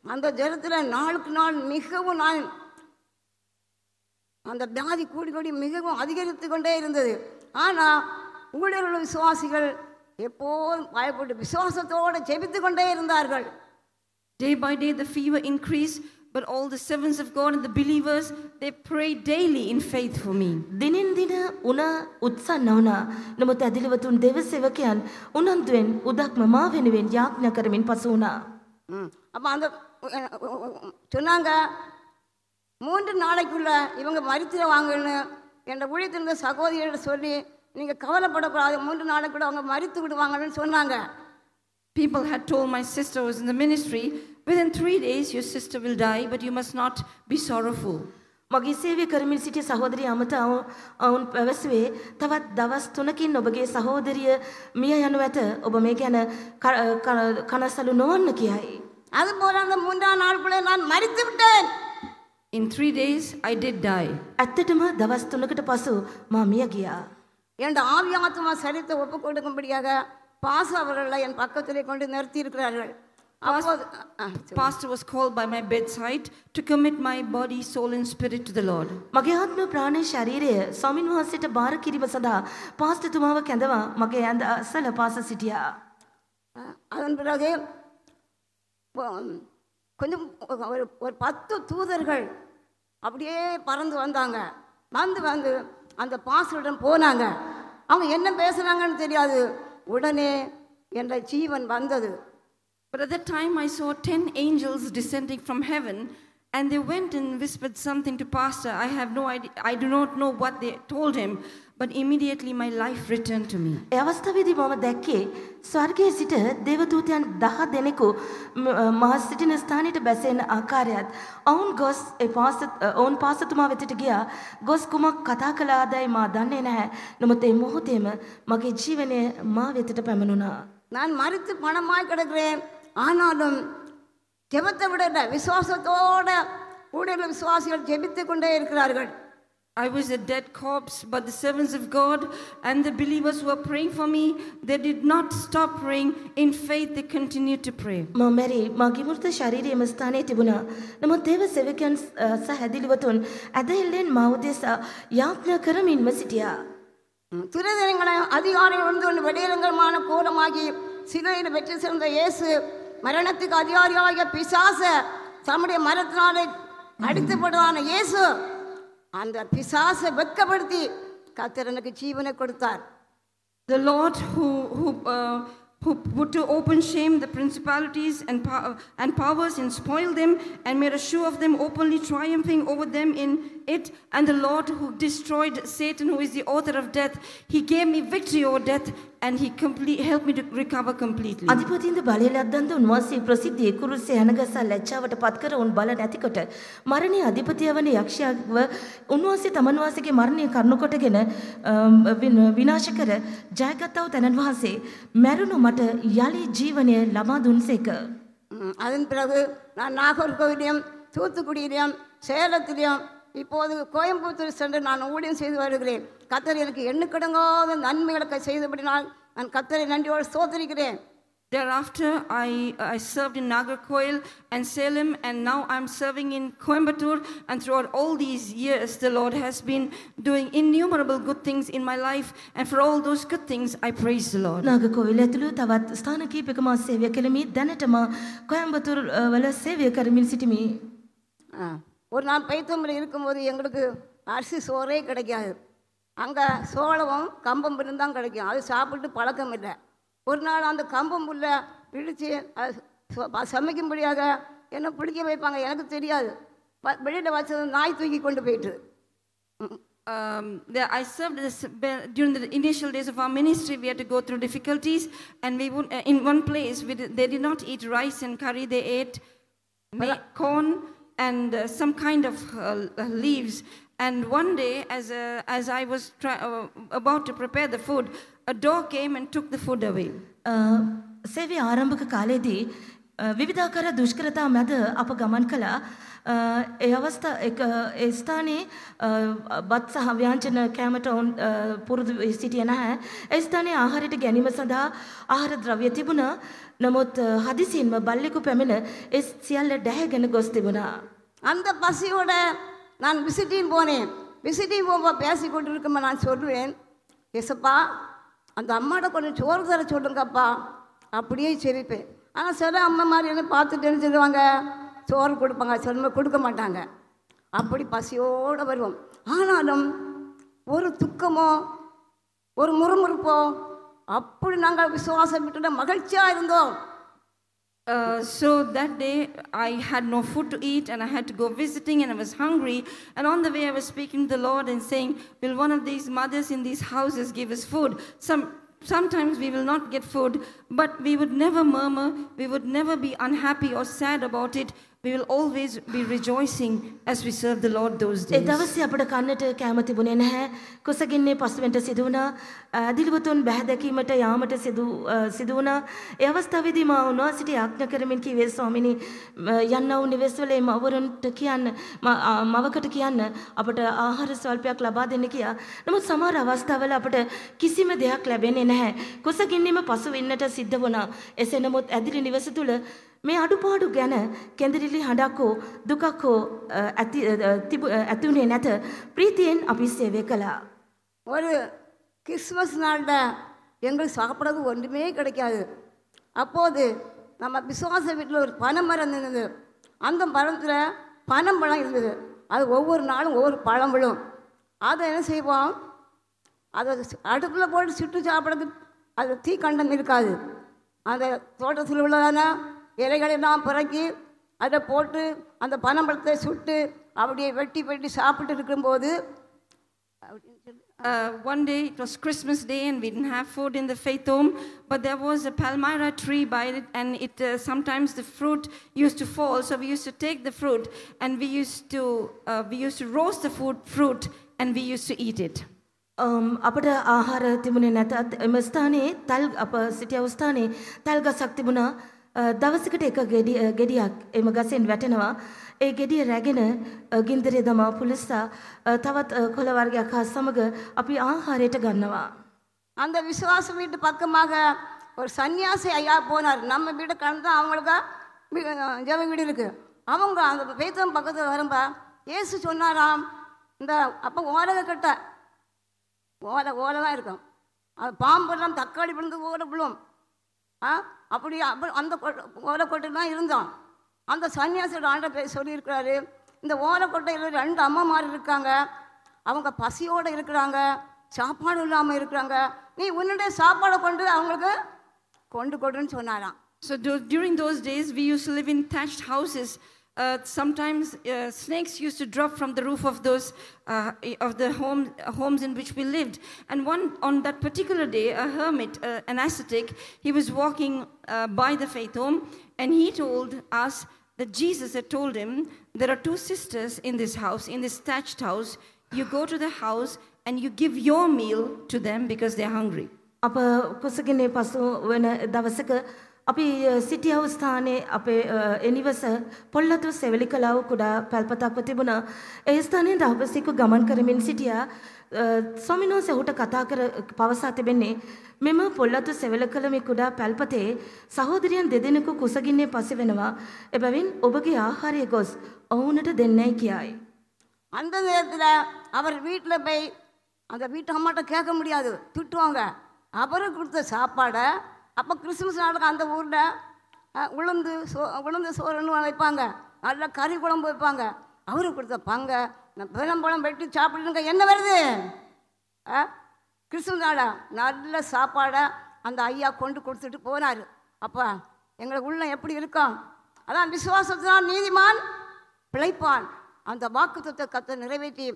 அந்த ஜுரத்தில் நாளுக்கு நாள் மிகவும் நான் அந்த வியாதி கூடி கூடி மிகவும் அதிகரித்து கொண்டே இருந்தது. ஆனால் ஊழியர்கள் விசுவாசிகள் எப்போதும் பயப்பட்டு விசுவாசத்தோடு ஜெபித்து கொண்டே இருந்தார்கள். Day by day the fever increased, but all the servants of God and the believers, they prayed daily in faith for me. දිනෙන් දින උණ උත්සන්න වුණා. නමුත් ඇදිලිවතුන් දෙව සේවකයන් උනන්දුවෙන් උදක්ම මා වෙනුවෙන් යාඥා කරමින් පසු වුණා. அப்போ அந்த சொன்னாங்க 3 நாளைக்குள்ள இவங்க மரிச்சிடுவாங்கன்னு என் ஊழியத்தில் இருந்த சகோதரியோட சொல்லி நீங்கள் கவலைப்படக்கூடாது 3 நாளைக்குள்ள அவங்க மரித்து விடுவாங்கன்னு சொன்னாங்க. People had told my sister who was in the ministry, within 3 days your sister will die, but you must not be sorrowful. මගේ සේවය කරමින් සිටිය සහෝදරිය අමත ඔවුන් පැවසුවේ තවත් දවස් 3කින් ඔබගේ සහෝදරිය මිය යනු ඇත. ඔබ මේ ගැන කනසලු නොවන්න කියයි. அதுபோல அந்த 3ஆம் நாளுக்குள்ளே நான் மரித்து விட்டேன். In 3 days I did die. ඇත්තටම දවස් 3කට පසු මා මිය ගියා. என் ஆவியாத்மா சரித்தை ஒப்பு கொடுக்கும்படியாக பாஸ்டர் அவர்களை என் பக்கத்திலே கொண்டு நிறுத்தி இருக்கிறார்கள். Pastor was called by my bedside to commit my body, soul and spirit to the Lord. මගේ ආත්ම ප්‍රාණ ශරීරය ස්වාමින් වහන්සේට බාර කිරීම සඳහා පාස්ටර් තුමාව කැඳවා මගේ ඇඳ අසල පාස සිටියා. அதன் பிறகு கொஞ்சம் ஒரு 10 தூதர்கள் அப்படியே பறந்து வந்தாங்க. வந்து அந்த பாஸ்டரிடம் போனாங்க. அவங்க என்ன பேசுனாங்கன்னு தெரியாது. உடனே என்ற ஜீவன் வந்தது. But at that time I saw 10 angels descending from heaven, and they went and whispered something to Pastor. I have no idea, I do not know what they told him, but immediately my life returned to me. ඒ අවස්ථාවේදී මම දැක්කේ ස්වර්ගයේ සිට දේවදූතයන් 10 දෙනෙකු මා සිටින ස්ථානයට බැසෙන ආකාරයත් ඔවුන් පාසතුමා වෙතට ගියා. ගොස් කුමක් කතා කළාදයි මා දන්නේ නැහැ. නමුත් ඒ මොහොතේම මගේ ජීවනය මා වෙතට පැමිණුණා. நான் மரித்து பணமாய் கிடக்கிறேன். ஆனாலும் ஜெபத்தை விட விசுவாசத்தோட ஊழியர்கள் விசுவாசிகள் ஜெபித்து கொண்டே இருக்கிறார்கள். I was a dead corpse, but the servants of God and the believers who were praying for me, they did not stop praying. In faith, they continued to pray. මා මැරි මාගේ මෘත ශරීරයේම ස්ථානයේ තිබුණා. නමුත් දේව සේවකයන් සහ ඇදිලිවතුන් ඇදහිල්ලෙන් මා උදෙසා යාඥා කරමින්ම සිටියා. துரிதங்களை அதிகாரிகள் வந்து கொண்டு வெடியரங்கமான கோலமாகி சிலுவையில் வெற்றி சேர்ந்த இயேசு மரணத்துக்கு அதிகாரியாகிய பிசாச தம்முடைய மரத்தினாலே அடித்துப்பட்டதான இயேசு அந்த பிசாசை வெட்கப்படுத்தி கர்த்தர் எனக்கு ஜீவனை கொடுத்தார். The Lord who put to open shame the principalities and powers and spoiled them and made a show of them, openly triumphing over them in it. And the Lord who destroyed Satan, who is the author of death, he gave me victory over death, and he helped me to recover completely. අධිපතින්ද බලය ලද්දන්ද උන්වහන්සේ ප්‍රසිද්ධියේ කුරුස්සේ යනගසා ලැජ්ජාවට පත්කර උන් බල නැතිකොට මරණයේ අධිපතිය වන යක්ෂයාව උන්වහන්සේ තමන් වාසයේ මරණය කරුණු කොටගෙන විනාශ කර ජයගත් වූ තැනන් වහන්සේ මරුණු මට යලි ජීවනය ලබා දුන්සේක. அதன் பிறகு நான் நாகர்கோவிலையும் தூத்துக்குடியிலையும் சேலத்திலையும் இப்போது கோயம்புத்தூர் சென்று நான் ஊழியம் செய்து வருகிறேன். கர்த்தர் எனக்கு எண்ணுக்கடங்காத நன்மைகளை செய்தபடினால் நான் கர்த்தரை நன்றியோடு ஸ்தோத்திரிக்கிறேன். Thereafter, I served in Nagarkoil and Salem, and now I'm serving in Coimbatore. And throughout all these years, the Lord has been doing innumerable good things in my life. And for all those good things, I praise the Lord. නාගකෝවිල ඇතුළු තවත් ස්ථාන කීපයක මා සේවය කළෙමි. දැනට මා කොයම්බතූර් වල සේවය කරමින් සිටිමි. ஒரு நாள் பைத்தம்பளை இருக்கும்போது எங்களுக்கு அரிசி சோறே கிடைக்காது. அங்கே சோளமும் கம்பம் தான் கிடைக்கும். அது சாப்பிட்டு பழக்கம் இல்லை. ஒரு நாள் அந்த கம்பம் புல்ல பிடிச்சி சமைக்கும்படியாக என்ன பிடிக்க வைப்பாங்க, எனக்கு தெரியாது. வெளியில் வச்சது நாய் தூக்கி கொண்டு போயிட்டு. I served this, during the initial days of our ministry. We had to go through difficulties, and we would, in one place they did not eat rice and curry. They ate corn and some kind of leaves. And one day, as I was about to prepare the food, a dog came and took the food away. සේවය ආරම්භක කාලයේදී විවිධාකාර දුෂ්කරතා මැද අප ගමන් කළා. ඒ අවස්ථා ඒ ස්ථානයේ බත් සහ ව්‍යංජන කැමට පුරුදු සිටියේ නැහැ. ඒ ස්ථානයේ ආහාරයට ගැනීම සඳහා ආහාර ද්‍රව්‍ය තිබුණා. නමුත් හදිසියෙන්ම බල්ලෙකු පැමිණ ඒ සියල්ල ඩැහැගෙන ගොස් තිබුණා. அந்த பசியோட நான் விசிட்டிங் போனேன். விசிட்டிங் போகும்போது பேசி கொண்டு இருக்கும்போது நான் சொல்லுவேன், எசப்பா அந்த அம்மாட்ட கொஞ்சம் சோறு தர சொல்லுங்கப்பா. அப்படியே சிரிப்பேன். ஆனால் சில அம்மா மாதிரி என்ன பார்த்துட்டு என்ன சொல்லுவாங்க, சோறு கொடுப்பாங்க, சில கொடுக்க மாட்டாங்க. அப்படி பசியோடு வருவோம். ஆனாலும் ஒரு துக்கமோ ஒரு முறுமுறுப்போ அப்படி நாங்கள் விசுவாசம் விட்டுட மகிழ்ச்சியாக இருந்தோம். So that day I had no food to eat, and I had to go visiting, and I was hungry. And on the way I was speaking to the Lord and saying, will one of these mothers in these houses give us food? Sometimes we will not get food, but we would never murmur. We would never be unhappy or sad about it. We will always be rejoicing as we serve the Lord those days. ඒ දවසේ අපට කන්නට කැම තිබුණේ නැහැ. කුසගින්නේ පසුවෙන්ට සිදු වුණා. දිලිවතුන් බැහැදකීමට යාමට සිදු වුණා. ඒ අවස්ථාවේදී මා උන්වහන්සේට යාඥා කරමින් කිව්වේ, ස්වාමිනී යන්න වූ නිවෙස්වල මවරුන්ට කියන්න, මවකට කියන්න අපට ආහාර ස්වල්පයක් ලබා දෙන්න කියා. නමුත් සමහර අවස්ථාවල අපට කිසිම දෙයක් ලැබෙන්නේ නැහැ. කුසගින්නේම පසු වෙන්නට සිද්ධ වුණා. එසේ නමුත් ඇදිලි නිවස තුල මේ අඩුපාඩු ගැන කෙඳිරිලි හඬක් හෝ දුකක් හෝ ඇතිුනේ නැත. ප්‍රීතියෙන් අපි සේවය කළා. ஒரு கிறிஸ்மஸ் நாளில் எங்களுக்கு சாப்பிட்றது ஒன்றுமே கிடைக்காது. அப்போது நம்ம விசுவாச வீட்டில் ஒரு பனைமரம் இருந்தது. அந்த மரத்தில் பனம்பழம் இருந்தது. அது ஒவ்வொரு நாளும் ஒவ்வொரு பழம் விழும். அதை என்ன செய்வோம், அதை அடுப்பில் போட்டு சுட்டு சாப்பிட்றதுக்கு அது தீக்கண்டம் இருக்காது. அந்த தோட்டத்தில் உள்ளதான இலைகளெல்லாம் பிறக்கி அதை போட்டு அந்த பனம்பழத்தை சுட்டு அப்படியே வெட்டி வெட்டி சாப்பிட்டு இருக்கும்போது one day it was Christmas day and we didn't have food in the faith home, but there was a palmyra tree by it, and it sometimes the fruit used to fall, so we used to take the fruit and we used to roast the fruit and we used to eat it. අපට ආහාර තිබුණේ නැතත් එම ස්ථානයේ තල් අප සිටිය ස්ථානයේ තල් ගසක් තිබුණා. දවසකට එක ගෙඩියක් එම ගසෙන් වැටෙනවා. ඒ ගෙඩිය රැගෙන ගින්දරේ දමා පුලස්සා තවත් කොළ වර්ගයක් හා සමග අපි ආහාරයට ගන්නවා. அந்த விசுவாச வீட்டு பக்கமாக ஒரு சன்னியாசி ஐயா போனார். நம்ம வீடு கடந்து அவங்களுக்கு ஜெப வீடு இருக்கு. அவங்க அந்த பேத்தம் பக்கத்தில் வரும்பா ஏசு சொன்னாராம், இந்த அப்போ ஓலகட்ட ஓலை தான் இருக்கும். அது பாம்பெல்லாம் தக்காளி விழுந்து ஓலை விழும். அப்படி அந்த ஓலைக்கொட்டையில் தான் இருந்தோம். அந்த சன்னியாசியோட ஆண்ட சொல்லியிருக்கிறாரு, இந்த ஓலைக்கொட்டையில் 2 அம்மாமார் இருக்காங்க, அவங்க பசியோடு இருக்கிறாங்க, சாப்பாடு இல்லாமல் இருக்கிறாங்க, நீ உன்னுடைய சாப்பாடை கொண்டு அவங்களுக்கு கொண்டு கொடுன்னு சொன்னாராம். So during those days we used to live in thatched houses. Sometimes snakes used to drop from the roof of those of the homes in which we lived. And on that particular day, a hermit, an ascetic, he was walking by the faith home, and he told us that Jesus had told him, there are 2 sisters in this house, in this thatched house. You go to the house and you give your meal to them because they are hungry. අප කුසගිනේ පසු වෙන දවසක අපි සිටියව ස්ථානයේ අපේ එනිවස පොල්ලතු සෙවලිකලාව කුඩා පැල්පතක්ව තිබුණා. ඒ ස්ථානයේ රහවසිකු ගමන් කරමින් සිටියා. ස්වාමීන් වහන්සේ ඔහුට කතා කර පවසා තිබෙන්නේ මෙම පොල්ලතු සෙවලකලමේ කුඩා පැල්පතේ සහෝදරියන් දෙදෙනෙකු කුසගින්නේ පසු වෙනවා. එබැවින් ඔබගේ ආහාරය ගොස් ඔවුන්ට දෙන්නයි කියයි. அந்த நேரத்தில் அவர் வீட்டில் போய் அந்த வீட்டு அம்மாட்ட கேட்க முடியாது, திட்டுவாங்க. அவருக்கு கொடுத்த சாப்பாடை அப்போ கிறிஸ்துமஸ் நாளுக்கு அந்த ஊரில் உளுந்து சோறுன்னு வைப்பாங்க, நல்ல கறி குழம்பு வைப்பாங்க. அவருக்கு கொடுத்த பங்கை விளம்பரம் வெட்டி சாப்பிடுங்க. என்ன வருது? கிறிஸ்துமஸ் நாளா நல்ல சாப்பாடை அந்த ஐயா கொண்டு கொடுத்துட்டு போனார். அப்போ எங்களுக்கு உள்ள எப்படி இருக்கும்? அதான் விசுவாசத்தினால் நீதிமான் பிழைப்பான். அந்த வாக்குத்தத்தை கத்தை நிறைவேற்றி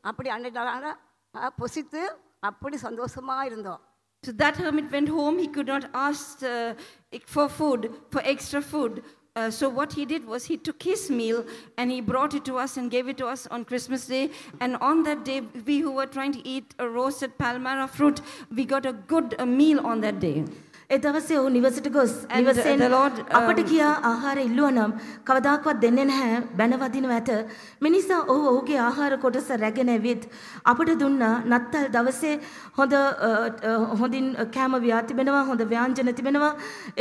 அப்படி அன்றைய பொசித்து அப்படி சந்தோஷமாக இருந்தோம். So that hermit went home. He could not ask for food, for extra food. So what he did was he took his meal and he brought it to us and gave it to us on Christmas Day. And on that day, we who were trying to eat a roasted palmyra fruit, we got a good meal on that day. ඒ දවසේ ඔහු නිවසට ගොස් නිවසෙන් අපට කියා ආහාර ඉල්ලුවා නම් කවදාකවත් දෙන්නේ නැහැ, බැන වදිනවා ඇත. මිනිසා ඔහු ඔහුගේ ආහාර කොටස රැගෙන ඇවිත් අපට දුන්නා. නත්තල් දවසේ හොඳින් කෑම ව්‍යා තිබෙනවා, හොඳ ව්‍යංජන තිබෙනවා.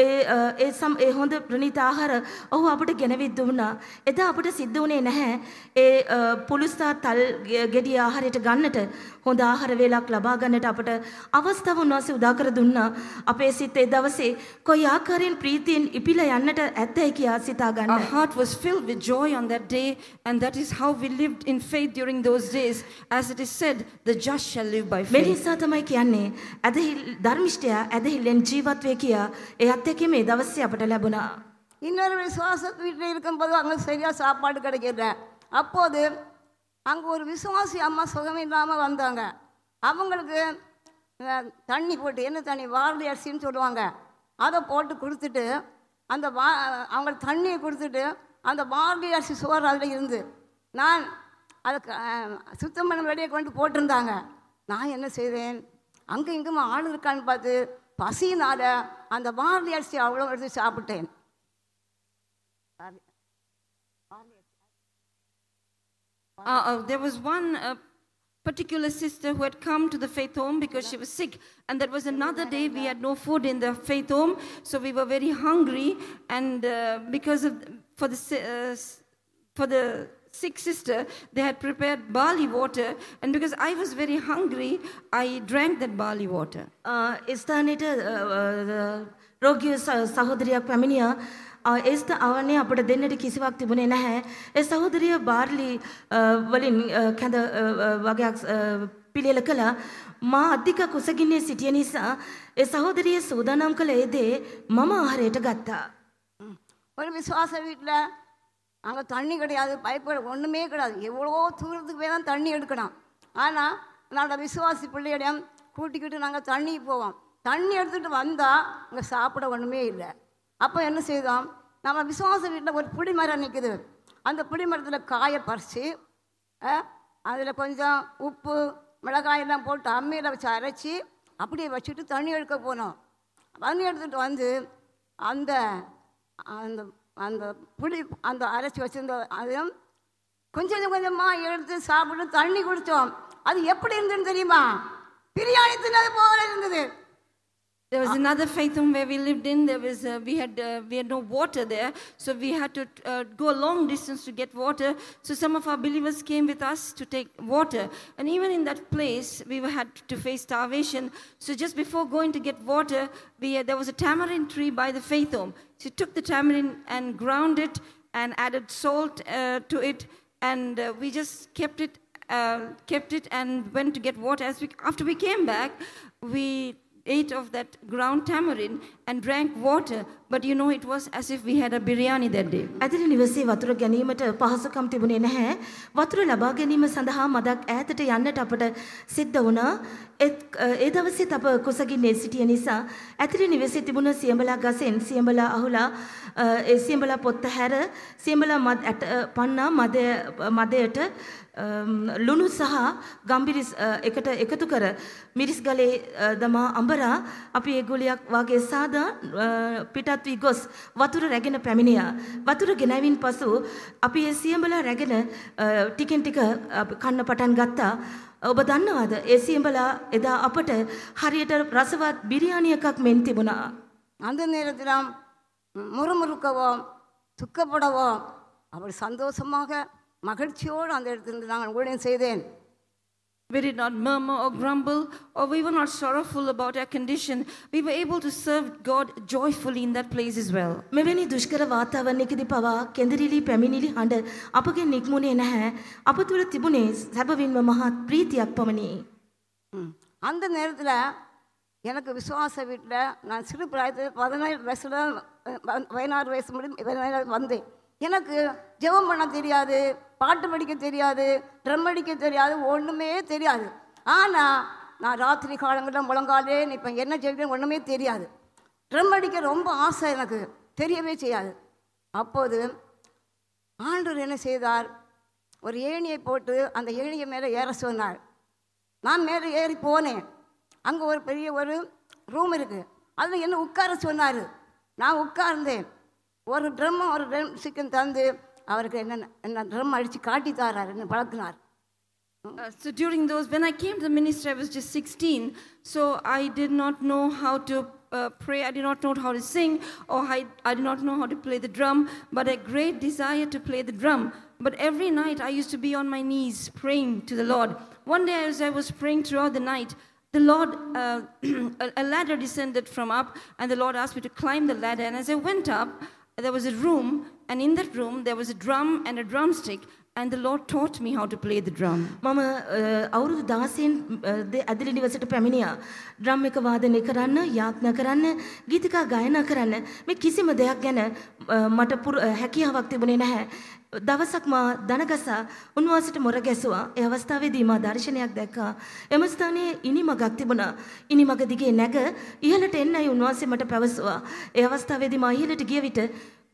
ඒ හොඳ ප්‍රණීත ආහාර ඔහු අපට ගෙනවිත් දුන්නා. එදා අපට සිද්ධ වුණේ නැහැ ඒ පුලුස්සා තල් ගෙඩිය ආහාරයට ගන්නට, හොඳ ආහාර වේලක් ලබා ගන්නට අපට අවස්ථාව උන්වහන්සේ උදා කර දුන්නා. අපේ සිත ඒ දවසේ කොයි ආකාරයෙන් ප්‍රීතියෙන් ඉපිලා යන්නට ඇත්තයි කියා සිතා ගන්න. Our heart was filled with joy on that day, and that is how we lived in faith during those days. As it is said, the just shall live by faith. මෙනිසා තමයි කියන්නේ ධර්මිෂ්ඨයා ඇදහිල්ලෙන් ජීවත් වේ කියා ඒ අත්දැකීම ඒ දවසේ අපට ලැබුණා. இன்னொரு விசுவாச வீட்டில் இருக்கும்போது அங்கே சரியாக சாப்பாடு கிடைக்கல. அப்போது அங்கே ஒரு விசுவாசி அம்மா சுகம் இல்லாமல் வந்தாங்க. அவங்களுக்கு தண்ணி போட்டு, என்ன தண்ணி, வாரதி அரிசின்னு சொல்லுவாங்க, அதை போட்டு கொடுத்துட்டு அந்த அவங்களுக்கு தண்ணியை கொடுத்துட்டு அந்த வாரதி அரிசி சோறு அதில் இருந்து நான் அதை சுத்தம் பண்ண வெளியே கொண்டு போட்டிருந்தாங்க. நான் என்ன செய்தேன், அங்கே இங்குமா ஆள் இருக்கான்னு பார்த்து பசியினால் அந்த வாரதி அரிசி அவ்வளோ எடுத்து சாப்பிட்டேன். There was one particular sister who had come to the faith home because she was sick, and that was another day we had no food in the faith home, so we were very hungry. And because of for the sick sister, they had prepared barley water, and because I was very hungry, I drank that barley water. ස්ථානෙට රෝගී සහෝදරියක් පැමිණියා. අවනේ අපට දෙන්නට කිසිවක් තිබුණේ නැහැ. ඒ සහෝදරිය barley වලින් කැඳ වගේක් පිළියෙල කළා. මා අධික කුසගින්නේ සිටිය නිසා ඒ සහෝදරිය සූදානම් කළ ඒ දේ මම ආහාරයට ගත්තා. ஒரு விசுவாச வீட்டில் அங்கே தண்ணி கிடையாது, பைப்பு ஒன்றுமே கிடையாது. எவ்வளோ தூரத்துக்கு போய் தான் தண்ணி எடுக்கணும். ஆனால் நாங்கள் விசுவாசி பிள்ளையிடம் கூட்டிக்கிட்டு நாங்கள் தண்ணிக்கு போவோம். தண்ணி எடுத்துகிட்டு வந்தால் அங்கே சாப்பிட ஒன்றுமே இல்லை. அப்போ என்ன செய்தோம், நம்ம விசுவாச வீட்டில் ஒரு பிடி மரம் நிற்குது. அந்த பிடி மரத்தில் காயை பறித்து அதில் கொஞ்சம் உப்பு மிளகாயெல்லாம் போட்டு அம்மியில் வச்சு அரைச்சி அப்படியே வச்சுட்டு தண்ணி எடுக்க போனோம். தண்ணி எடுத்துகிட்டு வந்து அந்த அந்த அந்த புளி அந்த அரைச்சி வச்சுருந்த அதையும் கொஞ்சம் கொஞ்சமாக எடுத்து சாப்பிட்டு தண்ணி குடித்தோம். அது எப்படி இருந்ததுன்னு தெரியுமா? பிரியாணி தின்னது போல இருந்தது. There was another faith home where we lived in. There was we had no water there, so we had to go a long distance to get water. So some of our believers came with us to take water, and even in that place we had to face starvation. So just before going to get water, there was a tamarind tree by the faith home. She took the tamarind and ground it and added salt to it, and we just kept it and went to get water. After we came back, we ate of that ground tamarind and drank water, but you know, it was as if we had a biryani that day. ඇතිරි නිවසේ වතුර ගැනීමට පහසුකම් තිබුණේ නැහැ. වතුර ලබා ගැනීම සඳහා මදක් ඈතට යන්නට අපට සිද්ධ වුණා. ඒ දවසේත් අප කුසගින්නේ සිටිය නිසා ඇතිරි නිවසේ තිබුණ සියඹලා ගසෙන් සියඹලා අහුලා ඒ සියඹලා පොත්ත හැර සියඹලා පන්නා මදයට ලුණු සහ ගම්බිරිස් එකට එකතු කර මිරිස් ගලේ දමා අඹරා අපි ඒ ගුලියක් වාගේ සාද හෝදා පිටත් වී ගොස් වතුර රැගෙන පැමිණියා. වතුර ගෙනවින් පසු අපි ඒ සියඹලා රැගෙන ටිකෙන් ටික කන්න පටන් ගත්තා. ඔබ දන්නවද ඒ සියඹලා එදා අපට හරියට රසවත් බිරියානි එකක් මෙන් තිබුණා. அந்த நேரத்தில் முறுமுறுக்கவோ துக்கப்படவோ அவர் சந்தோஷமாக மகிழ்ச்சியோடு அந்த இடத்திலிருந்து நான் ஊழியம் செய்தேன். We did not murmur or grumble, or we were not sorrowful about our condition. We were able to serve God joyfully in that place as well. මෙවැනි දුෂ්කර වාතාවරණයකදී පවා කෙඳිරිලි පැමිණිලි හඬ අපගේ නික්මුණේ නැහැ. අප තුළ තිබුණේ සැබවින්ම මහත් ප්‍රීතියක් පමණි. அந்த நேரத்தில் எனக்கு விசுவாச வீட்டில் நான் சிறு பிராயத்தில் 16 வயசில் 16 வயசு முடியும் வந்தேன். எனக்கு ஜெபம் பண்ண தெரியாது, பாட்டு படிக்க தெரியாது, ட்ரம் அடிக்க தெரியாது, ஒன்றுமே தெரியாது. ஆனால் நான் ராத்திரி காலங்களில் முழங்காலே நிற்பேன். என்ன செய்வேன் ஒன்றுமே தெரியாது. ட்ரம் அடிக்க ரொம்ப ஆசை, எனக்கு தெரியவே செய்யாது. அப்போது ஆண்டவர் என்ன செய்தார், ஒரு ஏணியை போட்டு அந்த ஏணியை மேலே ஏற சொன்னார். நான் மேலே ஏறி போனேன். அங்கே ஒரு பெரிய ஒரு ரூம் இருக்குது. அதில் என்ன உட்கார சொன்னார். நான் உட்கார்ந்தேன். ஒரு ட்ரம்மும் ஒரு ட்ரம் சிக்கன் தந்து அவருக்கு என்ன ட்ரம் அடித்து காட்டி தாரார், என்ன பழக்கினார். So during those, when I came to the ministry, I was just 16. So I did not know how to pray. I did not know how to sing, or I did not know how to play the drum, but a great desire to play the drum. But every night I used to be on my knees praying to the Lord. One day as I was praying throughout the night, the Lord, a ladder descended from up, and the Lord asked me to climb the ladder. And as I went up, there was a room, and in that room there was a drum and a drumstick, and the Lord taught me how to play the drum. මම අවුරුදු 16 ඇදලි නිවසට පැමිණියා. Drum එක වාදනය කරන්න, යාඥා කරන්න, ගීතිකා ගායනා කරන්න. මේ කිසිම දෙයක් ගැන මට හැකියාවක් තිබුණේ නැහැ. දවසක් මා දනගසා උන්වහන්සේට මොර ගැසුවා. ඒ අවස්ථාවේදී මා දර්ශනයක් දැක්කා. එම ස්ථානයේ ඉනිමගක් තිබුණා. ඉනිමග දිගේ නැග ඉහළට එන්නයි උන්වහන්සේ මට පැවසුවා. ඒ අවස්ථාවේදී මා ඉහළට ගිය විට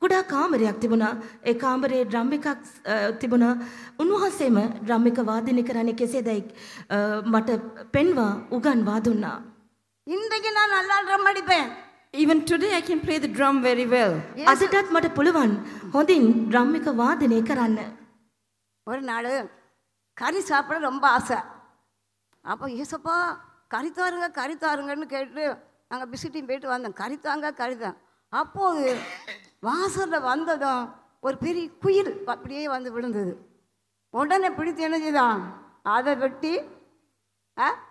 ගොඩාක් කාමරයක් තිබුණා. ඒ කාමරේ ඩ්‍රම් එකක් තිබුණා. උන්වහන්සේම ඩ්‍රම් එක වාදනය කරන්නේ කෙසේදයි මට පෙන්වා උගන්වා දුන්නා. இன்றைக்கு நான் நல்லா ட்ரம் அடிப்பேன். Even today I can play the drum very well. අදටත් මට පුළුවන් හොඳින් ඩ්‍රම් එක වාදනය කරන්න. ஒரு நாள் கறி சாப்பிட ரொம்ப ஆசை. அப்போ ஏசப்பா கறி தாருங்கன்னு கேட்டு நாங்கள் விசிட்டிங் போயிட்டு வந்தோம். கறி தாங்க. அப்போது வாசலில் வந்ததும் ஒரு பெரிய குயில் அப்படியே வந்து விழுந்தது. உடனே பிடித்து என்ன செய்தான், அதை வெட்டி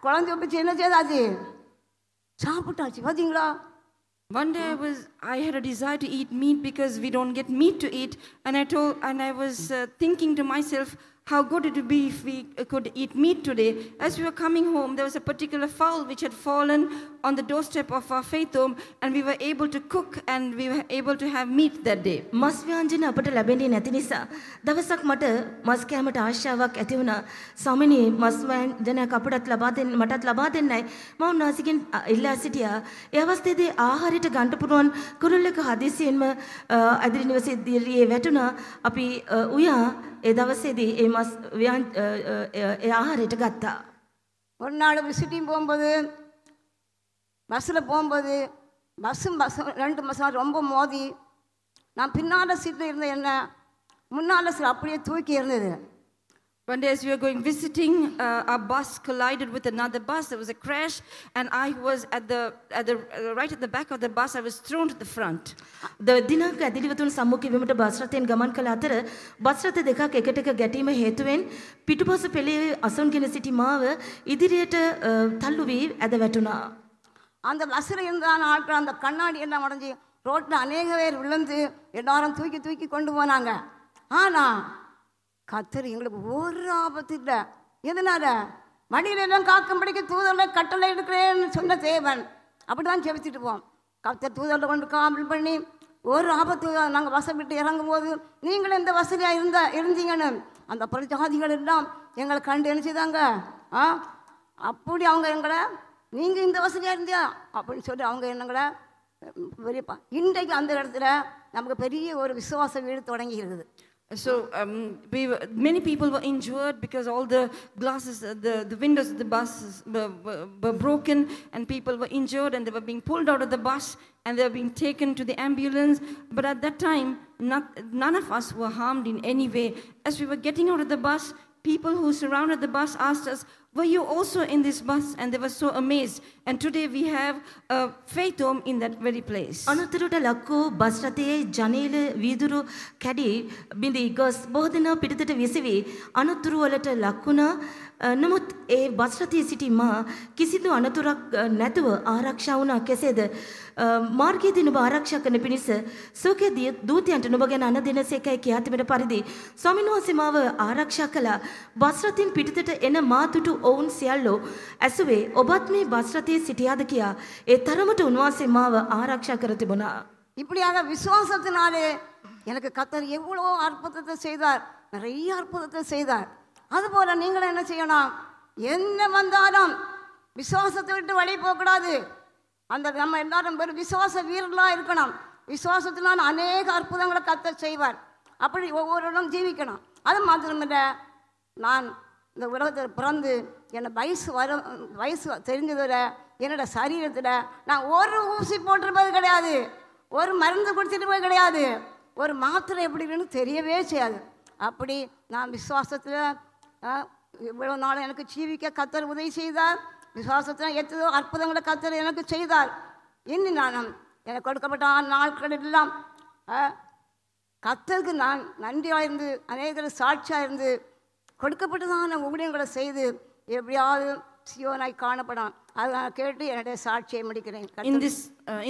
குழந்தை வச்சு என்ன செய்தாச்சு, சாப்பிட்டாச்சு. பார்த்தீங்களா? One day I had a desire to eat meat because we don't get meat to eat, and I was thinking to myself, how good it would be if we could eat meat today. As we were coming home, there was a particular fowl which had fallen on the doorstep of our faith home, and we were able to cook and we were able to have meat that day. මස් ව්‍යංජන අපට ලැබෙන්නේ නැති නිසා දවසක් මට මස් කෑමට ආශාවක් ඇති වුණා. ස්වාමිනේ මස් ව්‍යංජනයක් අපටත් මටත් ලබා දෙන්නයි මම උන්වහන්සේගෙන් ඉල්ලා සිටියා. ඒ අවස්ථාවේදී ආහාරයට ගන්න පුළුවන් කුරුල්ලක හදිසියෙන්ම ඇදිලි නිවසේදී වැටුණා. අපි උයා ඒ දවසේදී ඒ මස් ඒ ආහාරයට ගත්තා. ஒரு நாள் விசிட்டிங் போகும்போது பஸ்ஸில் போகும்போது பஸ்ஸும் 2 பஸ்ஸும் ரொம்ப மோதி நான் பின்னால் சீட்டில் இருந்த என்ன முன்னால் சீட் அப்படியே தூக்கி இருந்தது. One day as we were going visiting, our bus collided with another bus. There was a crash, and I was right at the back of the bus. I was thrown to the front. දිනක ඇදිලිවතුන් සම්මුඛ වීමට bus රථයෙන් ගමන් කළ අතර bus රථ දෙකක් එකට එක ගැටීම හේතුවෙන් පිටුපස පෙළේ අසුන්ගෙන සිටි මාව ඉදිරියට තල්ලු වී ඇද වැටුණා. அந்த பஸ்ஸில் இருந்தான ஆட்கள் அந்த கண்ணாடி எல்லாம் உடஞ்சி ரோட்டில் அநேக பேர் விழுந்து எல்லாரும் தூக்கி கொண்டு போனாங்க. ஆனால் கர்த்தர் எங்களுக்கு ஒரு ஆபத்து இல்லை. எதனால? மடியிலெல்லாம் காக்கும்படிக்கு தூதரில் கட்டளை எடுக்கிறேன்னு சொன்ன தேவன். அப்படி தான் செபிச்சுட்டு போவோம். கர்த்தர் தூதரில் கொண்டு காவல் பண்ணி ஒரு ஆபத்து நாங்கள் பஸ்ஸை விட்டு இறங்கும் போது நீங்களும் இந்த வசதியாக இருந்தீங்கன்னு அந்த பிரஜாதிகள் எல்லாம் எங்களை கண்டு என்ன செய்தாங்க. அப்படி அவங்க எங்களை நீங்கள் இந்த வசதியாக இருந்தியா அப்படின்னு சொல்லி அவங்க என்னங்களை பெரியப்பா. இன்றைக்கு அந்த இடத்துல நமக்கு பெரிய ஒரு விசுவாச வீடு தொடங்கி இருக்குது. So many people were injured because all the glasses, the windows of the buses were broken, and people were injured, and they were being pulled out of the bus, and they were being taken to the ambulance. But at that time, none of us were harmed in any way. As we were getting out of the bus, people who surrounded the bus asked us, "Were you also in this bus?" And they were so amazed. And today we have a faith home in that very place. අනතුරට ලක්වූ bus රථයේ ජනේල වීදුරු කැඩි බිඳී ගොස් බොහෝ දෙනා පිටතට විසවි අනතුරු වලට ලක් වුණා. නමුත් ඒ බස් රථයේ සිටි මා කිසිදු අනතුරක් නැතුව ආරක්ෂා වුණා. කෙසේද? මාර්ගයේදී නුඹ ආරක්ෂා කරන පිණිස සෝකේ දූතයන්ට නුඹ ගැන අන දෙනසේකයි කියා තිබෙන පරිදි ස්වාමීන් වහන්සේ මාව ආරක්ෂා කළා. බස් රථින් පිටතට එන මාතුටු ඔවුන් සියල්ලෝ ඇසුවේ ඔබත් මේ බස් රථයේ සිටියාද කියා ඒ තරමට උන්වහන්සේ මාව ආරක්ෂා කර තිබුණා. இப்படியாக விசுவாசத்தினாலே எனக்கு கர்த்தர் எவ்வளோ அற்புதத்தை செய்தார், நிறைய அற்புதத்தை செய்தார். அதுபோல நீங்களும் என்ன செய்யணும்? என்ன வந்தாலும் விசுவாசத்தை விட்டு வழி போகக்கூடாது. அந்த நம்ம எல்லாரும் பேர் விசுவாச வீரர்களாக இருக்கணும். விசுவாசத்தினால் அநேக அற்புதங்களை கர்த்தர் செய்வார். அப்படி ஒவ்வொருவரும் ஜீவிக்கணும். அது மாத்திரமில்லை, நான் இந்த உலகத்தில் பிறந்து என்னை வயசு தெரிஞ்சதில் என்னோட சரீரத்தில் நான் ஒரு ஊசி போட்டிருப்பது கிடையாது, ஒரு மருந்து குடிச்சிட்டு கிடையாது, ஒரு மாத்திரை எப்படி இருக்குன்னு தெரியவே செய்யாது. அப்படி நான் விசுவாசத்தில் இவ்வளோ நாள் எனக்கு ஜீவிக்க கர்த்தர் உதவி செய்தார். விசுவாசத்தில் எத்தனையோ அற்புதங்களை கர்த்தர் எனக்கு செய்தார். இன்னும் நான் எனக்கு கொடுக்கப்பட்ட நாட்கள் எல்லாம் கர்த்தருக்கு நான் நன்றியாக இருந்து அநேகர் சாட்சியாக இருந்து கொடுக்கப்பட்டதான ஊழியங்களை செய்து எப்படியாவது சியோனாய் காணப்படான். அதை நான் கேட்டு என்னுடைய சாட்சியை முடிக்கிறேன்.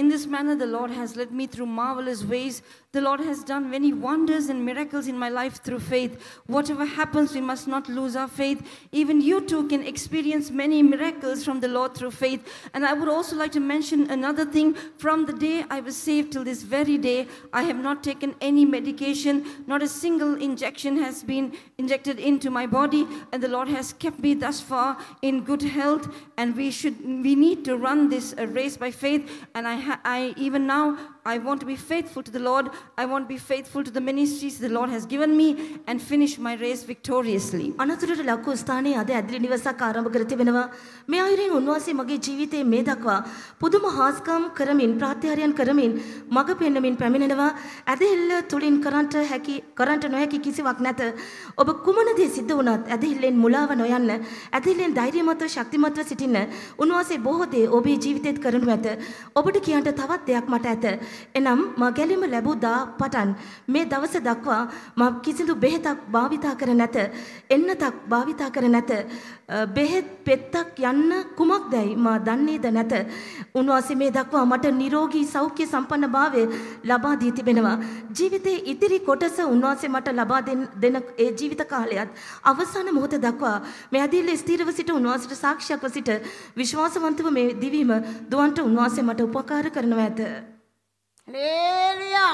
In this manner, the Lord has led me through marvelous ways. The Lord has done many wonders and miracles in my life through faith. Whatever happens, we must not lose our faith. Even you too can experience many miracles from the Lord through faith. And I would also like to mention another thing. From the day I was saved till this very day, I have not taken any medication. Not a single injection has been injected into my body. And the Lord has kept me thus far in good health. And we need to run this race by faith. And I even now, I want to be faithful to the Lord. I want to be faithful to the ministries the Lord has given me and finish my race victoriously. අනතුරට ලක්ව ස්ථානයේ අද ඇදලි නිවසක් ආරම්භ කර තිබෙනවා. මේ අයුරින් උන්වහන්සේ මගේ ජීවිතයේ මේ දක්වා පුදුම හාස්කම් කරමින් ප්‍රාත්‍යහාරයන් කරමින් මඟ පෙන්වමින් පැමිණෙනවා. ඇදහිල්ල තුලින් කරන්ට නොහැකි කිසිවක් නැත. ඔබ කුමන දේ සිද්ධ වුණත් ඇදහිල්ලෙන් මුලාව නොයන්න, ඇදහිල්ලෙන් ධෛර්යමත්ව ශක්තිමත්ව සිටින්න උන්වහන්සේ බොහෝ දේ ඔබේ ජීවිතේත් කරනු ඇත. ඔබට කියන්න තවත් දෙයක් මට ඇත. එනම් මා ගැලීම ලැබූ දා පටන් මේ දවස දක්වා මා කිසිදු බෙහෙතක් භාවිතා කර නැත, එන්නතක් භාවිතා කර නැත. බෙහෙත් පෙත්තක් යන්න කුමක්දයි මා දන්නේද නැත. උන්වහන්සේ මේ දක්වා මට නිරෝගී සෞඛ්‍ය සම්පන්න භාවය ලබා දී තිබෙනවා. ජීවිතයේ ඉතිරි කොටස උන්වහන්සේ මට ලබා දෙන ඒ ජීවිත කාලයත් අවසාන මොහොත දක්වා මේ ඇදහිල්ල ස්ථිරව සිට උන්වහන්සේට සාක්ෂියක්ව සිට විශ්වාසවන්තව මේ දිවීම දුවන්ට උන්වහන්සේ මට උපකාර කරනවා ඇත. Hallelujah.